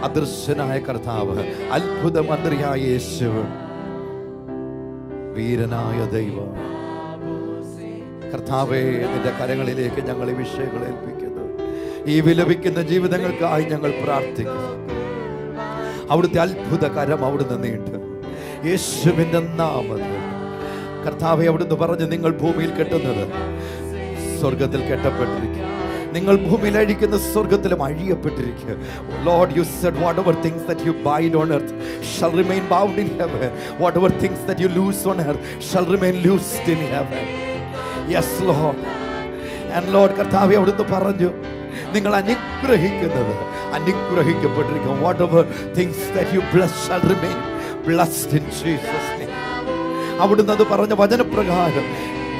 അദൃശ്യനായ കർത്താവ്, അത്ഭുത മന്ത്രിയായ യേശു, വീരനായ ദൈവം കർത്താവേ, നിന്റെ കരങ്ങളിലേക്ക് ഞങ്ങൾ ഈ വിഷയങ്ങൾ ഏൽപ്പിക്കുന്നു. ഈ വിലപിക്കുന്ന ജീവിതങ്ങൾക്കായി ഞങ്ങൾ പ്രാർത്ഥിക്കുന്നു. അവിടുത്തെ അത്ഭുത കരം അവിടുന്ന് നീട്ട് യേശുവിൻ്റെ നാമത്തിൽ. കർത്താവേ, അവിടുന്ന് പറഞ്ഞു, നിങ്ങൾ ഭൂമിയിൽ കെട്ടുന്നത് സ്വർഗത്തിൽ കെട്ടപ്പെട്ടിരിക്കും, നിങ്ങൾ ഭൂമിയിൽ അഴിക്കുന്ന സ്വർഗത്തിലും അഴിയപ്പെട്ടിരിക്കുക. Lord, you said whatever things that you bind on earth shall remain bound in heaven, whatever things that you loose on earth shall remain loosed in heaven. Yes Lord. And Lord, കർത്താവേ, അവിടുന്ന് പറഞ്ഞു, നിങ്ങൾ അനുഗ്രഹിക്കുന്നത് അനുഗ്രഹിക്കപ്പെട്ടിരിക്കും. Whatever things that you bless shall remain blessed in Jesus name. അവിടുന്ന് അത് പറഞ്ഞ വചനപ്രകാരം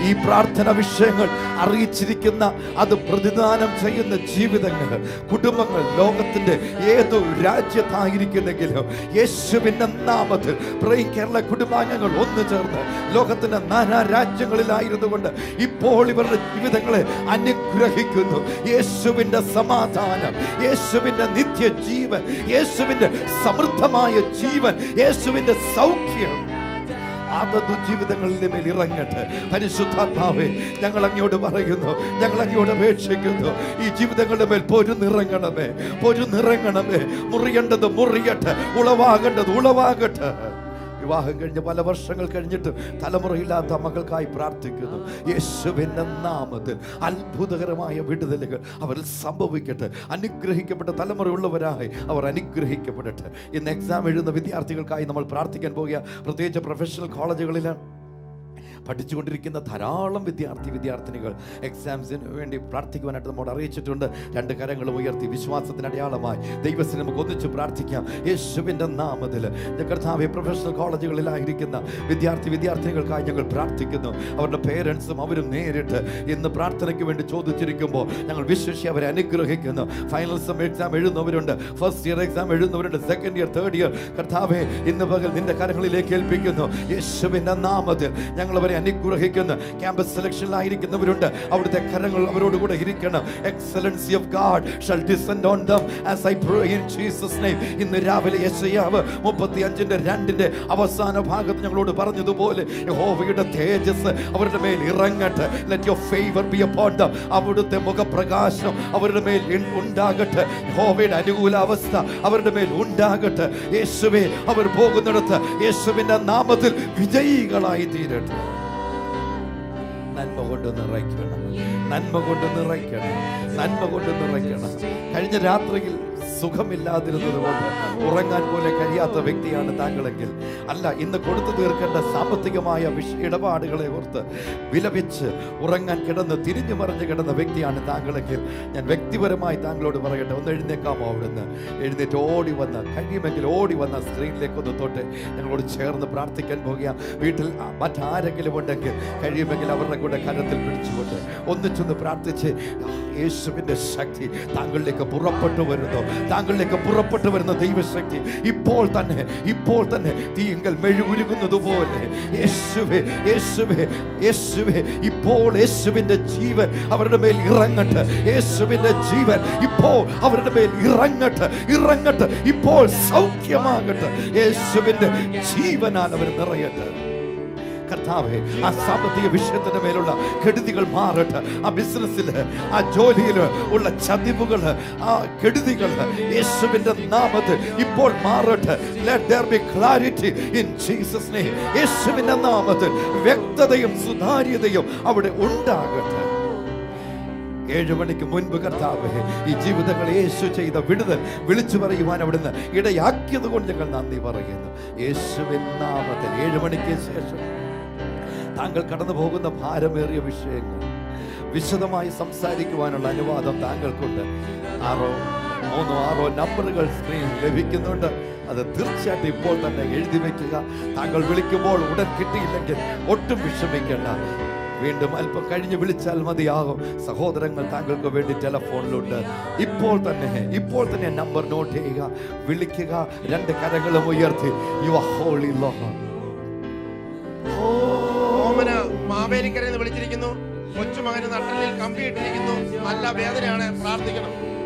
ഈ പ്രാർത്ഥന വിഷയങ്ങൾ അറിയിച്ചിരിക്കുന്ന, അത് പ്രതിദാനം ചെയ്യുന്ന ജീവിതങ്ങൾ, കുടുംബങ്ങൾ ലോകത്തിന്റെ ഏതു രാജ്യത്തായിരിക്കുന്നെങ്കിലും യേശുവിന്റെ നാമത്തിൽ കേരള കുടുംബാംഗങ്ങൾ ഒന്നു ചേർന്ന് ലോകത്തിന്റെ നാനാ രാജ്യങ്ങളിലായിരുന്നു കൊണ്ട് ഇപ്പോൾ ഇവരുടെ ജീവിതങ്ങളെ അനുഗ്രഹിക്കുന്നു. യേശുവിന്റെ സമാധാനം, യേശുവിന്റെ നിത്യജീവൻ, യേശുവിന്റെ സമൃദ്ധമായ ജീവൻ, യേശുവിന്റെ സൗഖ്യം അതത് ജീവിതങ്ങളുടെ മേൽ ഇറങ്ങട്ടെ. പരിശുദ്ധാത്മാവേ, ഞങ്ങൾ അങ്ങയോട് പറയുന്നു, ഞങ്ങൾ അങ്ങയോട് അപേക്ഷിക്കുന്നു, ഈ ജീവിതങ്ങളുടെ മേൽ പൊരുന്നിറങ്ങണമേ, മുറിയേണ്ടത് മുറിയട്ടെ, ഉളവാകേണ്ടത് ഉളവാകട്ടെ. വിവാഹം കഴിഞ്ഞ് പല വർഷങ്ങൾ കഴിഞ്ഞിട്ട് തലമുറയില്ലാത്ത മക്കൾക്കായി പ്രാർത്ഥിക്കുന്നു. യേശുവിന്റെ നാമത്തിൽ അത്ഭുതകരമായ വിടുതലുകൾ അവരിൽ സംഭവിക്കട്ടെ. അനുഗ്രഹിക്കപ്പെട്ട തലമുറയുള്ളവരായി അവർ അനുഗ്രഹിക്കപ്പെടട്ടെ. ഇന്ന് എക്സാം എഴുതുന്ന വിദ്യാർത്ഥികൾക്കായി നമ്മൾ പ്രാർത്ഥിക്കാൻ പോകുക. പ്രത്യേകിച്ച് പ്രൊഫഷണൽ കോളേജുകളിലാണ് പഠിച്ചുകൊണ്ടിരിക്കുന്ന ധാരാളം വിദ്യാർത്ഥിനികൾ എക്സാംസിന് വേണ്ടി പ്രാർത്ഥിക്കുവാനായിട്ട് നമ്മോട് അറിയിച്ചിട്ടുണ്ട്. 2 കരങ്ങളും ഉയർത്തി വിശ്വാസത്തിന് അടയാളമായി ദൈവത്തിന് നമുക്ക് ഒന്നിച്ച് പ്രാർത്ഥിക്കാം. യേശുവിൻ്റെ നാമത്തിൽ കർത്താവേ, പ്രൊഫഷണൽ കോളേജുകളിലായിരിക്കുന്ന വിദ്യാർത്ഥിനികൾക്കായി ഞങ്ങൾ പ്രാർത്ഥിക്കുന്നു. അവരുടെ പേരൻസും അവരും നേരിട്ട് ഇന്ന് പ്രാർത്ഥനയ്ക്ക് വേണ്ടി ചോദിച്ചിരിക്കുമ്പോൾ ഞങ്ങൾ വിശ്വസിച്ച് അവരെ അനുഗ്രഹിക്കുന്നു. ഫൈനൽ സെം എക്സാം എഴുതുന്നവരുണ്ട്, ഫസ്റ്റ് ഇയർ എക്സാം എഴുതുന്നവരുണ്ട്, സെക്കൻഡ് ഇയർ, തേർഡ് ഇയർ. കർത്താവേ, ഇന്ന് പകൽ നിന്റെ കരങ്ങളിലേക്ക് ഏൽപ്പിക്കുന്നു. യേശുവിൻ്റെ നാമത്തിൽ ഞങ്ങൾ അവരെ അനുഗ്രഹിക്കുന്നു. ക്യാമ്പസ് സെലക്ഷനിലായിരിക്കുന്നവരുണ്ട്, അവിടുത്തെ കരങ്ങൾ അവരോടുകൂടെ ഇരിക്കണം. Excellency of God shall descend on them as I pray in Jesus name. ഇന്ന് രാവിലെ യെശയ്യാവ് 35:2 അവസാന ഭാഗത്ത് ഞങ്ങളോട് പറഞ്ഞതുപോലെ യഹോവയുടെ തേജസ് അവരുടെ മേൽ ഇറങ്ങട്ടെ. Let your favour B upon dum. അവിടുത്തെ മുഖപ്രകാശം അവരുടെ മേൽ ഉണ്ടാകട്ടെ. യഹോവയുടെ അനുകൂല അവസ്ഥ അവരുടെ മേൽ ഉണ്ടാകട്ടെ. യേശുവേ, അവർ പോകുന്നിടത്ത് യേശുവിന്റെ നാമത്തിൽ വിജയികളായി തീരട്ടെ. നന്മ കൊണ്ട് നിറയ്ക്കണം, നന്മ കൊണ്ട് നിറയ്ക്കണം, നന്മ കൊണ്ട് നിറയ്ക്കണം. കഴിഞ്ഞ രാത്രിയിൽ സുഖമില്ലാതിരുന്നത് കൊണ്ട് ഉറങ്ങാൻ പോലെ കഴിയാത്ത വ്യക്തിയാണ് താങ്കളെങ്കിൽ, അല്ല ഇന്ന് കൊടുത്തു തീർക്കേണ്ട സാമ്പത്തികമായ ഇടപാടുകളെ ഓർത്ത് വിലപിച്ച് ഉറങ്ങാൻ കിടന്ന് തിരിഞ്ഞു മറിഞ്ഞ് കിടന്ന വ്യക്തിയാണ് താങ്കളെങ്കിൽ, ഞാൻ വ്യക്തിപരമായി താങ്കളോട് പറയട്ടെ, ഒന്ന് എഴുന്നേക്കാമോ? അവിടുന്ന് എഴുന്നേറ്റ് ഓടി വന്ന്, കഴിയുമെങ്കിൽ ഓടി വന്ന സ്ക്രീനിലേക്കൊന്ന് തൊട്ട് ഞങ്ങളോട് ചേർന്ന് പ്രാർത്ഥിക്കാൻ പോകുക. വീട്ടിൽ മറ്റാരെങ്കിലും ഉണ്ടെങ്കിൽ കഴിയുമെങ്കിൽ അവരുടെ കൂടെ കരത്തിൽ പിടിച്ചുകൊണ്ട് ഒന്നിച്ചൊന്ന് പ്രാർത്ഥിച്ച്, യേശുവിൻ്റെ ശക്തി താങ്കളിലേക്ക് പുറപ്പെട്ടു വരുന്നു, താങ്കളിലേക്ക് പുറപ്പെട്ടു വരുന്ന ദൈവശക്തി ഇപ്പോൾ തന്നെ തീങ്കൽ മെഴുകുരുകുന്നത് പോലെ യേശുവേ യേശുവേ യേശുവേ ഇപ്പോൾ യേശുവിൻ്റെ ജീവൻ അവരുടെ മേൽ ഇറങ്ങട്ടെ, യേശുവിൻ്റെ ജീവൻ ഇപ്പോൾ അവരുടെ മേൽ ഇറങ്ങട്ടെ, ഇപ്പോൾ സൗഖ്യമാകട്ടെ, യേശുവിൻ്റെ ജീവനാൽ അവർ നിറയട്ടെ. കർത്താവേ, ആ സാമ്പത്തിക വിഷയത്തിന്റെ മേലുള്ള കെടുതികൾ മാറട്ടെ, ആ ബിസിനസ്സിൽ, ആ ജോലിയിൽ ഉള്ള ചതിവുകൾ, ആ കെടുതികൾ യേശുവിന്റെ നാമത്തിൽ ഇപ്പോൾ മാറട്ടെ. Let there be clarity in Jesus' name. യേശുവിന്റെ നാമത്തിൽ വ്യക്തതയും സുതാര്യതയും അവിടെ ഉണ്ടാകട്ടെ. 7 മണിക്ക് മുൻപ് കർത്താവേ, ഈ ജീവിതങ്ങൾ യേശു ചെയ്ത വിടുതൽ വിളിച്ചു പറയുവാൻ അവിടുന്ന് ഇടയാക്കിയത് കൊണ്ട് ഞങ്ങൾ നന്ദി പറയുന്നു. യേശുവിൻ നാമത്തിൽ 7 മണിക്ക് ശേഷം താങ്കൾ കടന്നു പോകുന്ന ഭാരമേറിയ വിഷയങ്ങൾ വിശദമായി സംസാരിക്കുവാനുള്ള അനുവാദം താങ്കൾക്കുണ്ട്. 6 നമ്പറുകൾ സ്ക്രീനിൽ ലഭിക്കുന്നുണ്ട്. അത് തീർച്ചയായിട്ടും ഇപ്പോൾ തന്നെ എഴുതി വയ്ക്കുക. താങ്കൾ വിളിക്കുമ്പോൾ ഉടൻ കിട്ടിയില്ലെങ്കിൽ ഒട്ടും വിഷമിക്കേണ്ട, വീണ്ടും അല്പം കഴിഞ്ഞ് വിളിച്ചാൽ മതിയാകും. സഹോദരങ്ങൾ താങ്കൾക്ക് വേണ്ടി ടെലഫോണിലുണ്ട്. ഇപ്പോൾ തന്നെ നമ്പർ നോട്ട് ചെയ്യുക, വിളിക്കുക, 2 കരങ്ങളും ഉയർത്തി. You are holy lord. മാവേലിക്കരയിൽ വിളിച്ചിരിക്കുന്നു. കൊച്ചുമകന് നട്ടലിൽ കമ്പിയിട്ടിരിക്കുന്നു, നല്ല വേദനയാണ്, പ്രാർത്ഥിക്കണം.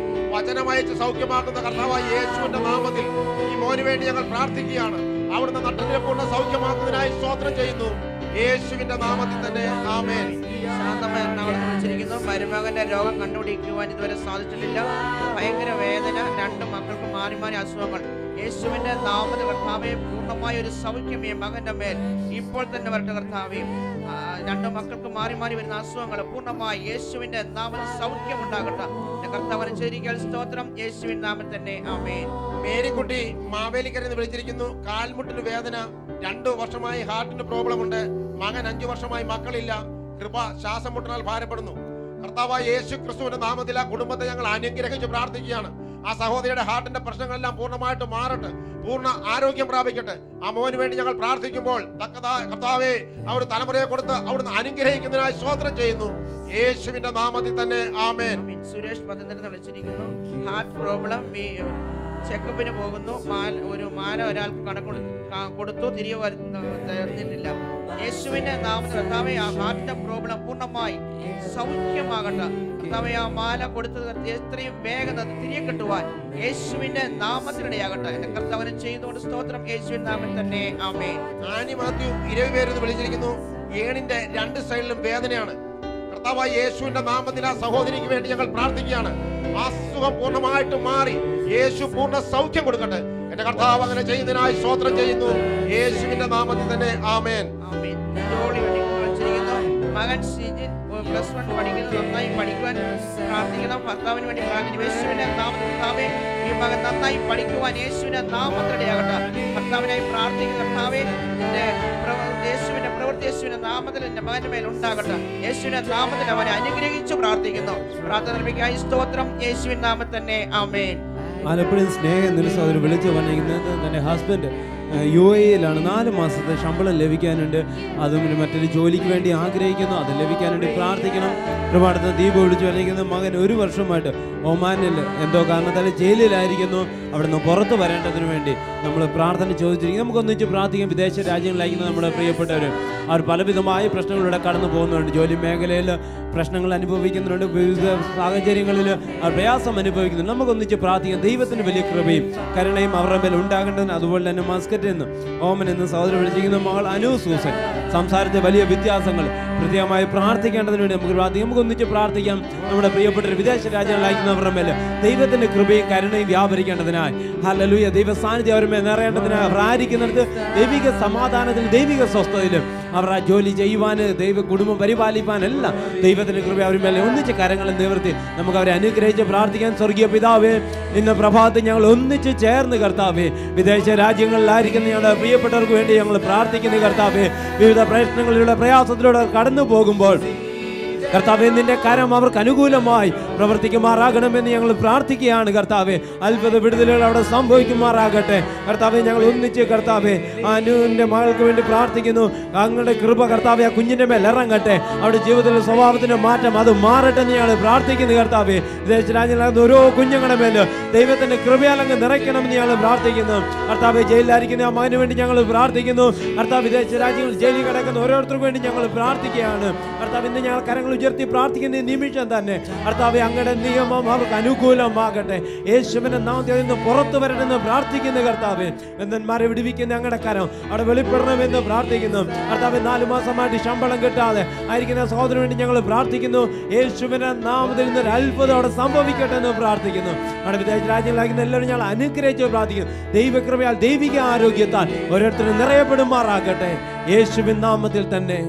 വചനമയച്ച് സൗഖ്യമാക്കുന്ന കർത്താവായ യേശുവിന്റെ നാമത്തിൽ ഈ മോന് വേണ്ടി ഞങ്ങൾ പ്രാർത്ഥിക്കുകയാണ്. അവിടുന്ന് നട്ടലിനെ പൂർണ്ണ സൗഖ്യമാക്കുന്നതിനായി സ്തോത്രം ചെയ്യുന്നു, യേശുവിന്റെ നാമത്തിൽ തന്നെ ആമേൻ. ശാന്തമായ എറണാകുളത്ത് വിളിച്ചിരിക്കുന്നു. മരുമകന്റെ രോഗം കണ്ടുപിടിക്കുവാൻ ഇതുവരെ സാധിച്ചിട്ടില്ല, ഭയങ്കര വേദന, 2 മക്കൾക്ക് മാറി മാറി അസുഖങ്ങൾ. യേശുവിന്റെ നാമത്തിൽ കർത്താവേ, പൂർണ്ണമായ ഒരു സൗഖ്യം ഈ മകന്റെ മേൽ ഇപ്പോൾ തന്നെ വരട്ടെ കർത്താവേ. 2 മക്കൾക്ക് മാറി മാറി വരുന്ന അസുഖങ്ങൾ പൂർണ്ണമായി യേശുവിന്റെ നാമത്തിൽ സൗഖ്യം ഉണ്ടാകട്ടെ. കർത്താവിനെ ചേരിക്കാൻ സ്തോത്രം, യേശുവിൻ നാമത്തിൽ തന്നെ ആമേൻ. മേരിക്കുട്ടി മാവേലിക്കരയിൽ വിളിച്ചിരിക്കുന്നു. കാൽമുട്ടിന് വേദന, 2 വർഷമായി ഹാർട്ടിന് പ്രോബ്ലം ഉണ്ട്. മകൻ 5 വർഷമായി മക്കളില്ല. കൃപ ശ്വാസം മുട്ടനാൽ ഭാരപ്പെടുന്നു. കർത്താവായ യേശു ക്രിസ്തുവിന്റെ നാമത്തിൽ ആ കുടുംബത്തെ ഞങ്ങൾ അനുഗ്രഹിച്ച് പ്രാർത്ഥിക്കുകയാണ്. ആ സഹോദരിയുടെ ഹാർട്ടിന്റെ പ്രശ്നങ്ങളെല്ലാം പൂർണ്ണമായിട്ട് മാറട്ടെ, പൂർണ്ണ ആരോഗ്യം പ്രാപിക്കട്ടെ. ആ മോന് വേണ്ടി ഞങ്ങൾ പ്രാർത്ഥിക്കുമ്പോൾ കർത്താവേ, അവർ തലമുറയെ കൊടുത്ത് അവിടുന്ന് അനുഗ്രഹിക്കുന്നതിനായി സ്തോത്രം ചെയ്യുന്നു, യേശുവിന്റെ നാമത്തിൽ തന്നെ ആമേൻ. സുരേഷ് പത്തനംതിട്ട വിളിച്ചിരിക്കുന്നു. ഹാർട്ട് പ്രോബ്ലം, ചെക്കപ്പിന് പോകുന്നു. ഒരു മാല ഒരാൾക്ക് കൊടുത്തു, തിരികെ വരുന്നില്ല. യേശുവിന്റെ നാമത്തിൽ കർത്താവേ, ആ ഹാർട്ടിന്റെ പ്രോബ്ലം പൂർണ്ണമായി സൗഖ്യമാകട്ടെ. കർത്താവേ, ആ മാല കൊടുത്തത് എത്രയും വേഗം തിരികെ കിട്ടുവാൻ യേശുവിന്റെ നാമത്തിനിടയാകട്ടെ. എന്റെ കർത്താവിനെ ചെയ്തുകൊണ്ട് സ്തോത്രം, യേശുവിന്റെ നാമത്തിൽ തന്നെ ആമേൻ. ആനി മാത്യു 20 പേരെന്ന് വിളിച്ചിരിക്കുന്നു. ഏണിന്റെ 2 സൈഡിലും വേദനയാണ്. കർത്താവായ യേശുവിന്റെ നാമത്തിൽ ആ സഹോദരിക്ക് വേണ്ടി ഞങ്ങൾ പ്രാർത്ഥിക്കുകയാണ്. അസുഖം പൂർണ്ണമായിട്ട് മാറി യേശു പൂർണ്ണ സൗഖ്യം കൊടുക്കട്ടെ. എന്റെ കർത്താവ് അങ്ങനെ ചെയ്യുന്നതിനായി സ്തോത്രം ചെയ്യുന്നു, യേശുവിന്റെ നാമത്തിൽ തന്നെ ആമേൻ. മകൻ സിജിൻ +1 പഠിക്കുന്നത്, നന്നായി പഠിക്കുവാൻ പ്രാർത്ഥിക്കണം. ഭർത്താവിന് വേണ്ടി പ്രാർത്ഥിക്കും. യേശുവിന്റെ നാമത്തിൽ ഈ മകൻ നന്നായി പഠിക്കുവാൻ യേശുവിന്റെ നാമത്തിനിടയാകട്ടെ. ഭർത്താവിനായി പ്രാർത്ഥിക്കുന്ന കർത്താവേ, യേശുവിന്റെ പ്രവൃത്തി യേശുവിന്റെ നാമത്തിൽ എന്റെ മകന്റെ മേൽ ഉണ്ടാകട്ടെ. യേശുവിന്റെ നാമത്തിൽ അവനെ അനുഗ്രഹിച്ചു പ്രാർത്ഥിക്കുന്നു. പ്രാർത്ഥനയ്ക്കായി സ്തോത്രം, യേശുവിന്റെ നാമത്തിൽ തന്നെ ആമേൻ. ആലപ്പുഴയിൽ സ്നേഹം നിലസാദർ വിളിച്ചു പറഞ്ഞിരിക്കുന്നത് തന്റെ ഹസ്ബൻഡ് UAE-യിലാണ്. 4 മാസത്തെ ശമ്പളം ലഭിക്കാനുണ്ട്. അതും മറ്റൊരു ജോലിക്ക് വേണ്ടി ആഗ്രഹിക്കുന്നു, അത് ലഭിക്കാൻ വേണ്ടി പ്രാർത്ഥിക്കണം. ഒരുപാട് ദീപം വിളിച്ചു പറഞ്ഞിരിക്കുന്ന മകൻ 1 വർഷമായിട്ട് ഒമാനിൽ എന്തോ കാരണത്താൽ ജയിലിലായിരിക്കുന്നു. അവിടുന്ന് പുറത്ത് വരേണ്ടതിന് വേണ്ടി നമ്മൾ പ്രാർത്ഥന ചോദിച്ചിരിക്കുന്നു. നമുക്കൊന്നിച്ച് പ്രാർത്ഥിക്കാം. വിദേശ രാജ്യങ്ങളിലായിരിക്കുന്ന നമ്മുടെ പ്രിയപ്പെട്ടവർ അവർ പലവിധമായ പ്രശ്നങ്ങളിലൂടെ കടന്നു പോകുന്നുണ്ട്. ജോലി മേഖലയിൽ പ്രശ്നങ്ങൾ അനുഭവിക്കുന്നുണ്ട്, വിവിധ സാഹചര്യങ്ങളിൽ അവർ പ്രയാസം അനുഭവിക്കുന്നുണ്ട്. നമുക്കൊന്നിച്ച് പ്രാർത്ഥിക്കാം. ദൈവത്തിന് വലിയ കൃപയും കരുണയും അവരുടെ മേൽ ഉണ്ടാകേണ്ടതിന്. അതുപോലെ തന്നെ മസ്കറ്റ് എന്ന് ഓമൻ എന്ന് സഹോദരൻ വിളിച്ചിരിക്കുന്ന മകൾ അനു സൂസൻ സംസാരത്തെ വലിയ വ്യത്യാസങ്ങൾ പ്രത്യേകമായി പ്രാർത്ഥിക്കേണ്ടതിന് വേണ്ടി നമുക്ക് പ്രാർത്ഥിക്കാം. നമുക്ക് ഒന്നിച്ച് പ്രാർത്ഥിക്കാം. നമ്മുടെ പ്രിയപ്പെട്ട വിദേശ രാജ്യങ്ങളിൽ അയക്കുന്നവരുടെ മേൽ ദൈവത്തിന്റെ കൃപയും കരുണയും വ്യാപരിക്കേണ്ടതിനായി, ഹല്ലേലൂയ, ദൈവ സാന്നിധ്യം അവരുടെ മേൽ നിറയേണ്ടതിനായി, അവർ ആയിരിക്കുന്നിടത്ത് ദൈവിക സമാധാനത്തിലും ദൈവിക സ്വസ്ഥതയിലും അവർ ആ ജോലി ചെയ്യുവാൻ, ദൈവ കുടുംബം പരിപാലിക്കാനെല്ലാം ദൈവത്തിന്റെ കൃപ അവരുടെ മേലെ ഒന്നിച്ച് കരങ്ങളിൽ നിവർത്തി നമുക്ക് അവരെ അനുഗ്രഹിച്ച് പ്രാർത്ഥിക്കാൻ. സ്വർഗീയ പിതാവേ, ഇന്ന് പ്രഭാതത്തിൽ ഞങ്ങൾ ഒന്നിച്ച് ചേർന്ന് കർത്താവേ, വിദേശ രാജ്യങ്ങളിലായിരിക്കുന്ന ഞങ്ങളുടെ പ്രിയപ്പെട്ടവർക്ക് വേണ്ടി ഞങ്ങൾ പ്രാർത്ഥിക്കുന്ന കർത്താവേ, വിവിധ പ്രശ്നങ്ങളിലൂടെ പ്രയാസത്തിലൂടെ കടന്നു പോകുമ്പോൾ കർത്താവേ, നിന്റെ കരം അവർക്ക് അനുകൂലമായി പ്രവർത്തിക്കുമാറാകണമെന്ന് ഞങ്ങൾ പ്രാർത്ഥിക്കുകയാണ്. കർത്താവേ, അത്ഭുത വിടുതലുകൾ അവിടെ സംഭവിക്കുമാറാകട്ടെ. കർത്താവേ, ഞങ്ങൾ ഒന്നിച്ച് കർത്താവേ അനുവിന്റെ മകൾക്ക് വേണ്ടി പ്രാർത്ഥിക്കുന്നു. അങ്ങയുടെ കൃപ കർത്താവേ ആ കുഞ്ഞിന്റെ മേൽ ഇറങ്ങട്ടെ. അവിടെ ജീവിതത്തിലെ സ്വഭാവത്തിന്റെ മാറ്റം അത് മാറട്ടെ എന്ന് ഞങ്ങൾ പ്രാർത്ഥിക്കുന്നു. കർത്താവേ, വിദേശ രാജ്യങ്ങളിലെ ഓരോ കുഞ്ഞുങ്ങളുടെ മേൽ ദൈവത്തിന്റെ കൃപയാൽ അങ്ങ് നിറയ്ക്കണമെന്ന് ഞങ്ങൾ പ്രാർത്ഥിക്കുന്നു. കർത്താവേ, ജയിലിലായിരിക്കുന്ന ആ മകന് വേണ്ടി ഞങ്ങൾ പ്രാർത്ഥിക്കുന്നു. കർത്താവ്, വിദേശ രാജ്യങ്ങളിൽ ജയിലിൽ കിടക്കുന്ന ഓരോരുത്തർക്കും വേണ്ടി ഞങ്ങൾ പ്രാർത്ഥിക്കുകയാണ്. കർത്താവ്, ഇന്ന് ഞങ്ങൾ കരങ്ങൾ ഉയർത്തി പ്രാർത്ഥിക്കുന്ന നിമിഷം തന്നെ കർത്താവേ, അങ്ങയുടെ നിയമം അവർക്ക് അനുകൂലമാകട്ടെ. യേശുവിന്റെ നാമത്തിൽ നിന്ന് പുറത്തു വരണമെന്ന് പ്രാർത്ഥിക്കുന്നു. കർത്താവേ, ബന്ധന്മാരെ വിടുവിക്കുന്ന അങ്ങയുടെ കരം അവിടെ വെളിപ്പെടണമെന്ന് പ്രാർത്ഥിക്കുന്നു. കർത്താവേ, 4 മാസമായിട്ട് ശമ്പളം കിട്ടാതെ ആയിരിക്കുന്ന സഹോദരന് വേണ്ടി ഞങ്ങൾ പ്രാർത്ഥിക്കുന്നു. യേശുവിന്റെ നാമത്തിൽ നിന്നൊരു അത്ഭുതം അവിടെ സംഭവിക്കട്ടെ എന്ന് പ്രാർത്ഥിക്കുന്നു. അവിടെ വിദേശ രാജ്യങ്ങളിലായിരിക്കുന്ന എല്ലാവരും ഞങ്ങൾ അനുഗ്രഹിച്ച് പ്രാർത്ഥിക്കുന്നു. ദൈവകൃപയാൽ ദൈവിക ആരോഗ്യത്താൽ ഓരോരുത്തരും നിറയപ്പെടുമാറാകട്ടെ. യേശുവിൻ നാമത്തിൽ തന്നെ.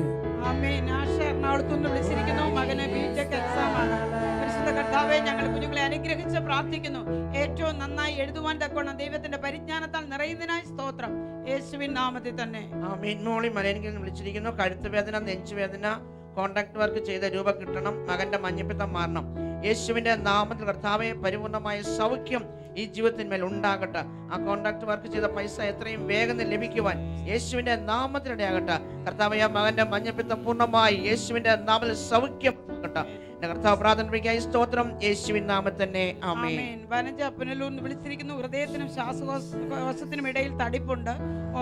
വിളിച്ചിരിക്കുന്നു. മകന് ബിടെക് എക്സാം ആണ്. പരിശുദ്ധ കർത്താവേ, ഞങ്ങൾ കുഞ്ഞുങ്ങളെ അനുഗ്രഹിച്ച് പ്രാർത്ഥിക്കുന്നു. ഏറ്റവും നന്നായി എഴുതുവാൻ തക്കവണ്ണം ദൈവത്തിന്റെ പരിജ്ഞാനത്താൽ നിറയുന്നതിനായി സ്തോത്രം. യേശുവിൻ നാമത്തിൽ തന്നെ. ആമേൻ. മോളി മലയനിൽ വിളിച്ചിരിക്കുന്നു. കഴുത്ത് വേദന, നെഞ്ചുവേദന, കോൺട്രാക്ട് വർക്ക് ചെയ്ത രൂപ കിട്ടണം. മകന്റെ മഞ്ഞപ്പിത്തം മാറണം. യേശുവിന്റെ നാമത്തിൽ കർത്താവേ, പരിപൂർണമായ സൗഖ്യം ഈ ജീവിതത്തിന്മേൽ ഉണ്ടാകട്ടെ. ആ കോൺട്രാക്ട് വർക്ക് ചെയ്ത പൈസ എത്രയും വേഗം ലഭിക്കുവാൻ യേശുവിന്റെ നാമത്തിനിടയാകട്ടെ. കർത്താവേ, ആ മകന്റെ മഞ്ഞപ്പിത്തം പൂർണ്ണമായി യേശുവിന്റെ നാമത്തിൽ സൗഖ്യം ആകട്ടെ. കർത്താവ് പ്രാർത്ഥനയ്ക്കായി സ്തോത്രം. യേശുവിൻ നാമത്തിൽ തന്നെ. ആമേൻ. വനജ പുനലൂർന്ന് വിളിച്ചിരിക്കുന്നു. ഹൃദയത്തിനും ശ്വാസകോശത്തിനും ഇടയിൽ തടിപ്പുണ്ട്.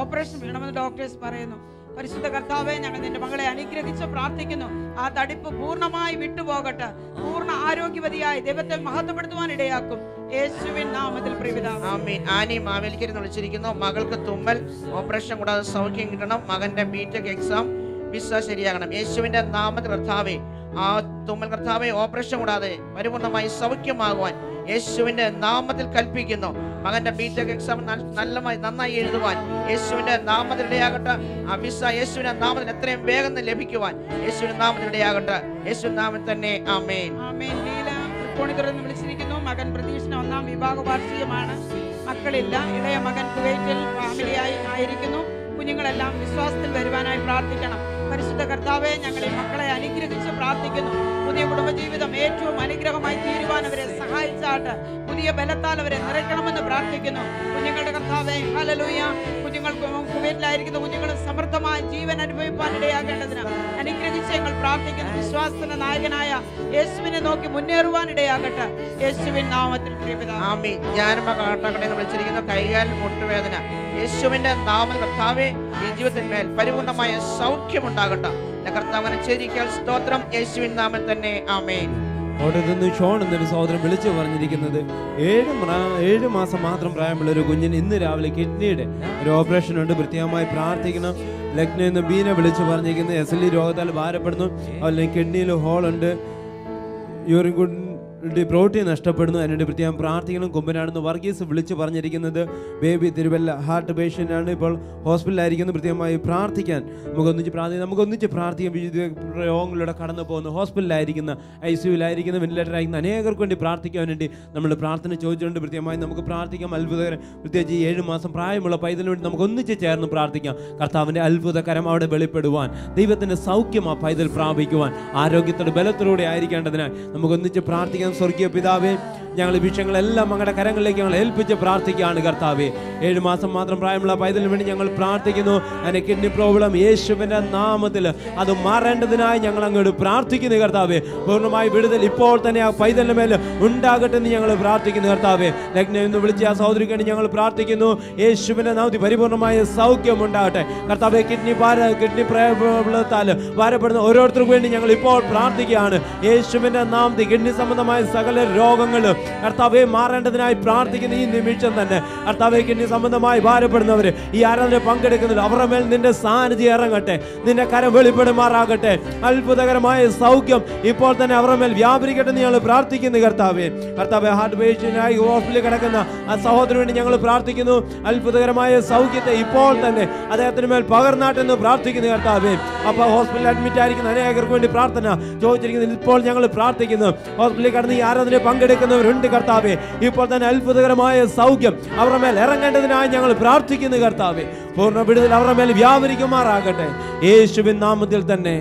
ഓപ്പറേഷൻ വേണമെന്ന് ഡോക്ടേഴ്സ് പറയുന്നു. പരിശുദ്ധ കർത്താവേ, ഞങ്ങൾ നിന്റെ മകളെ അനുഗ്രഹിച്ച് പ്രാർത്ഥിക്കുന്നു. ആ തടിപ്പ് പൂർണ്ണമായി വിട്ടുപോകട്ടെ. പൂർണ്ണ ആരോഗ്യവതിയായി ദൈവത്തെ മഹത്വപ്പെടുത്തുവാൻ ഇടയാക്കും. യേശുവിൻ നാമത്തിൽ പ്രിയപിതാവേ. ആമേൻ. ആനി മാവേലിക്കരുന്ന് വിളിച്ചിരിക്കുന്നു. മകൾക്ക് തുമ്മൽ, ഓപ്പറേഷൻ കൂടാതെ സൗഖ്യം കിട്ടണം. മകന്റെ ബിടെക് എക്സാം വിസ ശരിയാകണം. യേശുവിന്റെ നാമത്തിൽ കർത്താവേ, ആ തുമ്മൽ കർത്താവേ ഓപ്പറേഷൻ കൂടാതെ പരിപൂർണമായി സൗഖ്യമാകുവാൻ യേശുവിന്റെ നാമത്തിൽ കൽപ്പിക്കുന്നു. മകന്റെ ബിടെക് എക്സാം നന്നായി എഴുതുവാൻ യേശുവിന്റെ നാമത്തിൽ ഇടയാകട്ടെ. ആ വിസ യേശുവിന്റെ നാമത്തിൽ എത്രയും വേഗം ലഭിക്കുവാൻ യേശുവിന്റെ നാമത്തിൽ ഇടയാകട്ടെ. യേശുവിന്റെ നാമത്തിൽ തന്നെ. ആമേൻ. ആമേൻ. ലീല തൃപ്പൂണിത്തുറന്ന് വിളിച്ചിരിക്കുന്നു. മകൻ പ്രതീക്ഷിന് 1ാം വിഭാഗ വാർഷികമാണ്. മക്കളില്ല. ഇളയ മകൻ കുവൈറ്റിൽ ഫാമിലിയായി ആയിരിക്കുന്നു. കുഞ്ഞുങ്ങളെല്ലാം വിശ്വാസത്തിൽ വരുവാനായി പ്രാർത്ഥിക്കണം. പരിശുദ്ധ കർത്താവേ, ഞങ്ങളെ മക്കളെ അനുഗ്രഹിച്ച് പ്രാർത്ഥിക്കുന്നു. പുതിയ കുടുംബജീവിതം ഏറ്റവും അനുഗ്രഹമായി തീരുവാൻ അവരെ സഹായിച്ചാട്ട് പുതിയ ബലത്താൽ അവരെ നിറയ്ക്കണമെന്ന് പ്രാർത്ഥിക്കുന്നു. കുഞ്ഞുങ്ങളുടെ കർത്താവേ, ഹല്ലേലൂയ, കുഞ്ഞുങ്ങൾക്ക് കുവൈറ്റിലായിരിക്കുന്ന കുഞ്ഞുങ്ങൾ സമൃദ്ധമായ ജീവൻ അനുഭവിപ്പാൻ ഇടയാകേണ്ടതിന് അനുഗ്രഹിച്ച് ഞങ്ങൾ പ്രാർത്ഥിക്കുന്നു. വിശ്വാസത്തിന്റെ നായകനായ യേശുവിനെ നോക്കി മുന്നേറുവാൻ ഇടയാകട്ടെ. യേശുവിൻ നാമത്തിൽ പ്രിയപിതാവേ. ആമേൻ. ജ്ഞാനമകാട്ടകടയിൽ വിളിച്ചിരിക്കുന്ന കൈകാൽ മുട്ടുവേദന യേശുവിന്റെ നാമത്തിൽ കർത്താവേ, ഈ ജീവിതത്തിന്മേൽ പരിപൂർണമായ സൗഖ്യമുണ്ടാകട്ടെ. കർത്താവിനെ ചേരിക്കാൻ സ്തോത്രം. യേശുവിൻ നാമത്തിൽ തന്നെ. ആമേൻ. അവിടെ നിന്ന് ഷോൺ എന്നൊരു സഹോദരൻ വിളിച്ചു പറഞ്ഞിരിക്കുന്നത് 7 മാസം മാത്രം പ്രായമുള്ള ഒരു കുഞ്ഞിന് ഇന്ന് രാവിലെ കിഡ്നിയുടെ ഒരു ഓപ്പറേഷൻ ഉണ്ട്. പ്രത്യേകമായി പ്രാർത്ഥിക്കണം. ലഗ്ന എന്ന് ബീനെ വിളിച്ചു പറഞ്ഞിരിക്കുന്നത് SLE രോഗത്താൽ ഭാരപ്പെടുന്നു. അതുപോലെ കിഡ്നിയിൽ ഹോളുണ്ട്. യൂറിൻ പ്രോട്ടീൻ നഷ്ടപ്പെടുന്നു. അതിനുവേണ്ടി പ്രത്യേകം പ്രാർത്ഥിക്കണം. കുമ്പനാണെന്ന് വർഗീസ് വിളിച്ചു പറഞ്ഞിരിക്കുന്നത് ബേബി തിരുവല്ല ഹാർട്ട് പേഷ്യൻ്റാണ്. ഇപ്പോൾ ഹോസ്പിറ്റലിലായിരിക്കുന്നു. പ്രത്യേകമായി പ്രാർത്ഥിക്കാൻ നമുക്കൊന്നിച്ച് പ്രാർത്ഥിക്കാൻ. വിവിധ രോഗങ്ങളിലൂടെ കടന്നു പോകുന്നു. ഹോസ്പിറ്റലിലായിരിക്കുന്ന, ICUവിലായിരിക്കുന്ന, വെന്റിലേറ്ററായിരിക്കുന്ന അനേകർക്ക് വേണ്ടി പ്രാർത്ഥിക്കാൻ വേണ്ടി നമ്മൾ പ്രാർത്ഥന ചോദിച്ചിട്ടുണ്ട്. പ്രത്യേകമായി നമുക്ക് പ്രാർത്ഥിക്കാം. അത്ഭുതകരം, പ്രത്യേകിച്ച് 7 മാസം പ്രായമുള്ള പൈതലിന് വേണ്ടി നമുക്ക് ഒന്നിച്ച് ചേർന്ന് പ്രാർത്ഥിക്കാം. കർത്താവിൻ്റെ അത്ഭുതകരം അവിടെ വെളിപ്പെടുവാൻ, ദൈവത്തിൻ്റെ സൗഖ്യം ആ പൈതൽ പ്രാപിക്കുവാൻ, ആരോഗ്യത്തോടെ ബലത്തോടെ ആയിരിക്കേണ്ടതിനായി നമുക്കൊന്നിച്ച് പ്രാർത്ഥിക്കാം. സ്വർഗീയ പിതാവേ, ഞങ്ങൾ ഈ വിഷയങ്ങളെല്ലാം അങ്ങയുടെ കരങ്ങളിലേക്ക് ഞങ്ങൾ ഏൽപ്പിച്ച് പ്രാർത്ഥിക്കുകയാണ്. കർത്താവേ, 7 മാസം മാത്രം പ്രായമുള്ള പൈതലിന് വേണ്ടി ഞങ്ങൾ പ്രാർത്ഥിക്കുന്നു. അതിന്റെ കിഡ്നി പ്രോബ്ലം യേശുവിന്റെ നാമത്തിൽ അത് മാറേണ്ടതിനായി ഞങ്ങൾ അങ്ങോട്ട് പ്രാർത്ഥിക്കുന്നു. കർത്താവേ, പൂർണ്ണമായി വിടുതൽ ഇപ്പോൾ തന്നെ ആ പൈതലിന് മേൽ ഉണ്ടാകട്ടെ എന്ന് ഞങ്ങൾ പ്രാർത്ഥിക്കുന്നു. കർത്താവേ, ലഗ്നം എന്ന് വിളിച്ച് ആ സഹോദരിക്ക് വേണ്ടി ഞങ്ങൾ പ്രാർത്ഥിക്കുന്നു. യേശുവിന്റെ നാമത്തിൽ പരിപൂർണമായ സൗഖ്യം ഉണ്ടാകട്ടെ. കർത്താവേ, കിഡ്നി പ്രോബ്ലത്താൽ ഭാരപ്പെടുന്ന ഓരോരുത്തർക്കും വേണ്ടി ഞങ്ങൾ ഇപ്പോൾ പ്രാർത്ഥിക്കുകയാണ്. യേശുവിന്റെ നാമത്തിൽ കിഡ്നി സംബന്ധമായ സംബന്ധമായ സകല രോഗങ്ങളും കർത്താവെ മാറേണ്ടതിനായി പ്രാർത്ഥിക്കുന്ന ഈ നിമിഷം തന്നെ കർത്താവെ കിഡ്നി സംബന്ധമായി ഭാരപ്പെടുന്നവർ ഈ ആരാധന പങ്കെടുക്കുന്നില്ല, അവരുടെ മേൽ നിന്റെ സാന്നിധ്യം ഇറങ്ങട്ടെ, നിന്റെ കരം വെളിപ്പെടുമാറാകട്ടെ. അത്ഭുതകരമായ സൗഖ്യം ഇപ്പോൾ തന്നെ അവരുടെ മേൽ വ്യാപരിക്കട്ടെ എന്ന് ഞങ്ങൾ പ്രാർത്ഥിക്കുന്നു കർത്താവെ. കർത്താവെ ഹാർട്ട് പേഷ്യന്റായി ഹോസ്പിറ്റലിൽ കിടക്കുന്ന ആ സഹോദരന് വേണ്ടി ഞങ്ങൾ പ്രാർത്ഥിക്കുന്നു. അത്ഭുതകരമായ സൗഖ്യത്തെ ഇപ്പോൾ തന്നെ അദ്ദേഹത്തിന് മേൽ പകർന്നാട്ടെന്ന് പ്രാർത്ഥിക്കുന്നു കർത്താവെ. അപ്പോൾ ഹോസ്പിറ്റലിൽ അഡ്മിറ്റ് ആയിരിക്കുന്ന അനേകർക്ക് വേണ്ടി പ്രാർത്ഥന ചോദിച്ചിരിക്കുന്നത് ഇപ്പോൾ ഞങ്ങൾ പ്രാർത്ഥിക്കുന്നു. ഹോസ്പിറ്റലിൽ കടന്ന് ഈ ആരാധനയിൽ പങ്കെടുക്കുന്നവരുണ്ട് കർത്താവെ, ഇപ്പോൾ തന്നെ അത്ഭുതകരമായ സൗഖ്യം അവരുടെ മേൽ ഇറങ്ങേണ്ടതിനായി ഞങ്ങൾ പ്രാർത്ഥിക്കുന്നു കർത്താവെ. പൂർണ്ണ വിടുതൽ അവരുടെ മേൽ വ്യാപരിക്കുമാറാകട്ടെ യേശുവിൻ നാമത്തിൽ തന്നെ.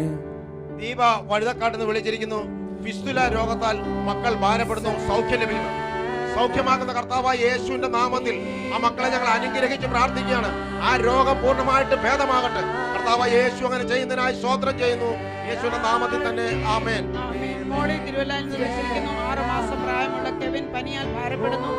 ദീപ വഴുതക്കാട്ടെന്ന് വിളിച്ചിരിക്കുന്നു. ഫിസ്തുല രോഗത്താൽ മക്കൾ ഭാരപ്പെടുന്നു, സൗഖ്യം ലഭിക്കുന്നു. സൗഖ്യമാക്കുന്ന കർത്താവായ യേശുവിന്റെ നാമത്തിൽ ആ മക്കളെ ഞങ്ങൾ അനുഗ്രഹിച്ച് പ്രാർത്ഥിക്കുകയാണ്. ആ രോഗം പൂർണ്ണമായിട്ട് ഭേദമാകട്ടെ. കർത്താവായ യേശു അങ്ങനെ ചെയ്യുന്നതിനായി സ്തോത്രം ചെയ്യുന്നു. യേശുവിന്റെ നാമത്തിൽ തന്നെ ആമേൻ. മോളി തിരുവല്ലയിൽ വിളിച്ചിരിക്കുന്നു. 6 മാസം പ്രായമുള്ള കെവിൻ പനിയാൽ ഭാരപ്പെടുന്നു.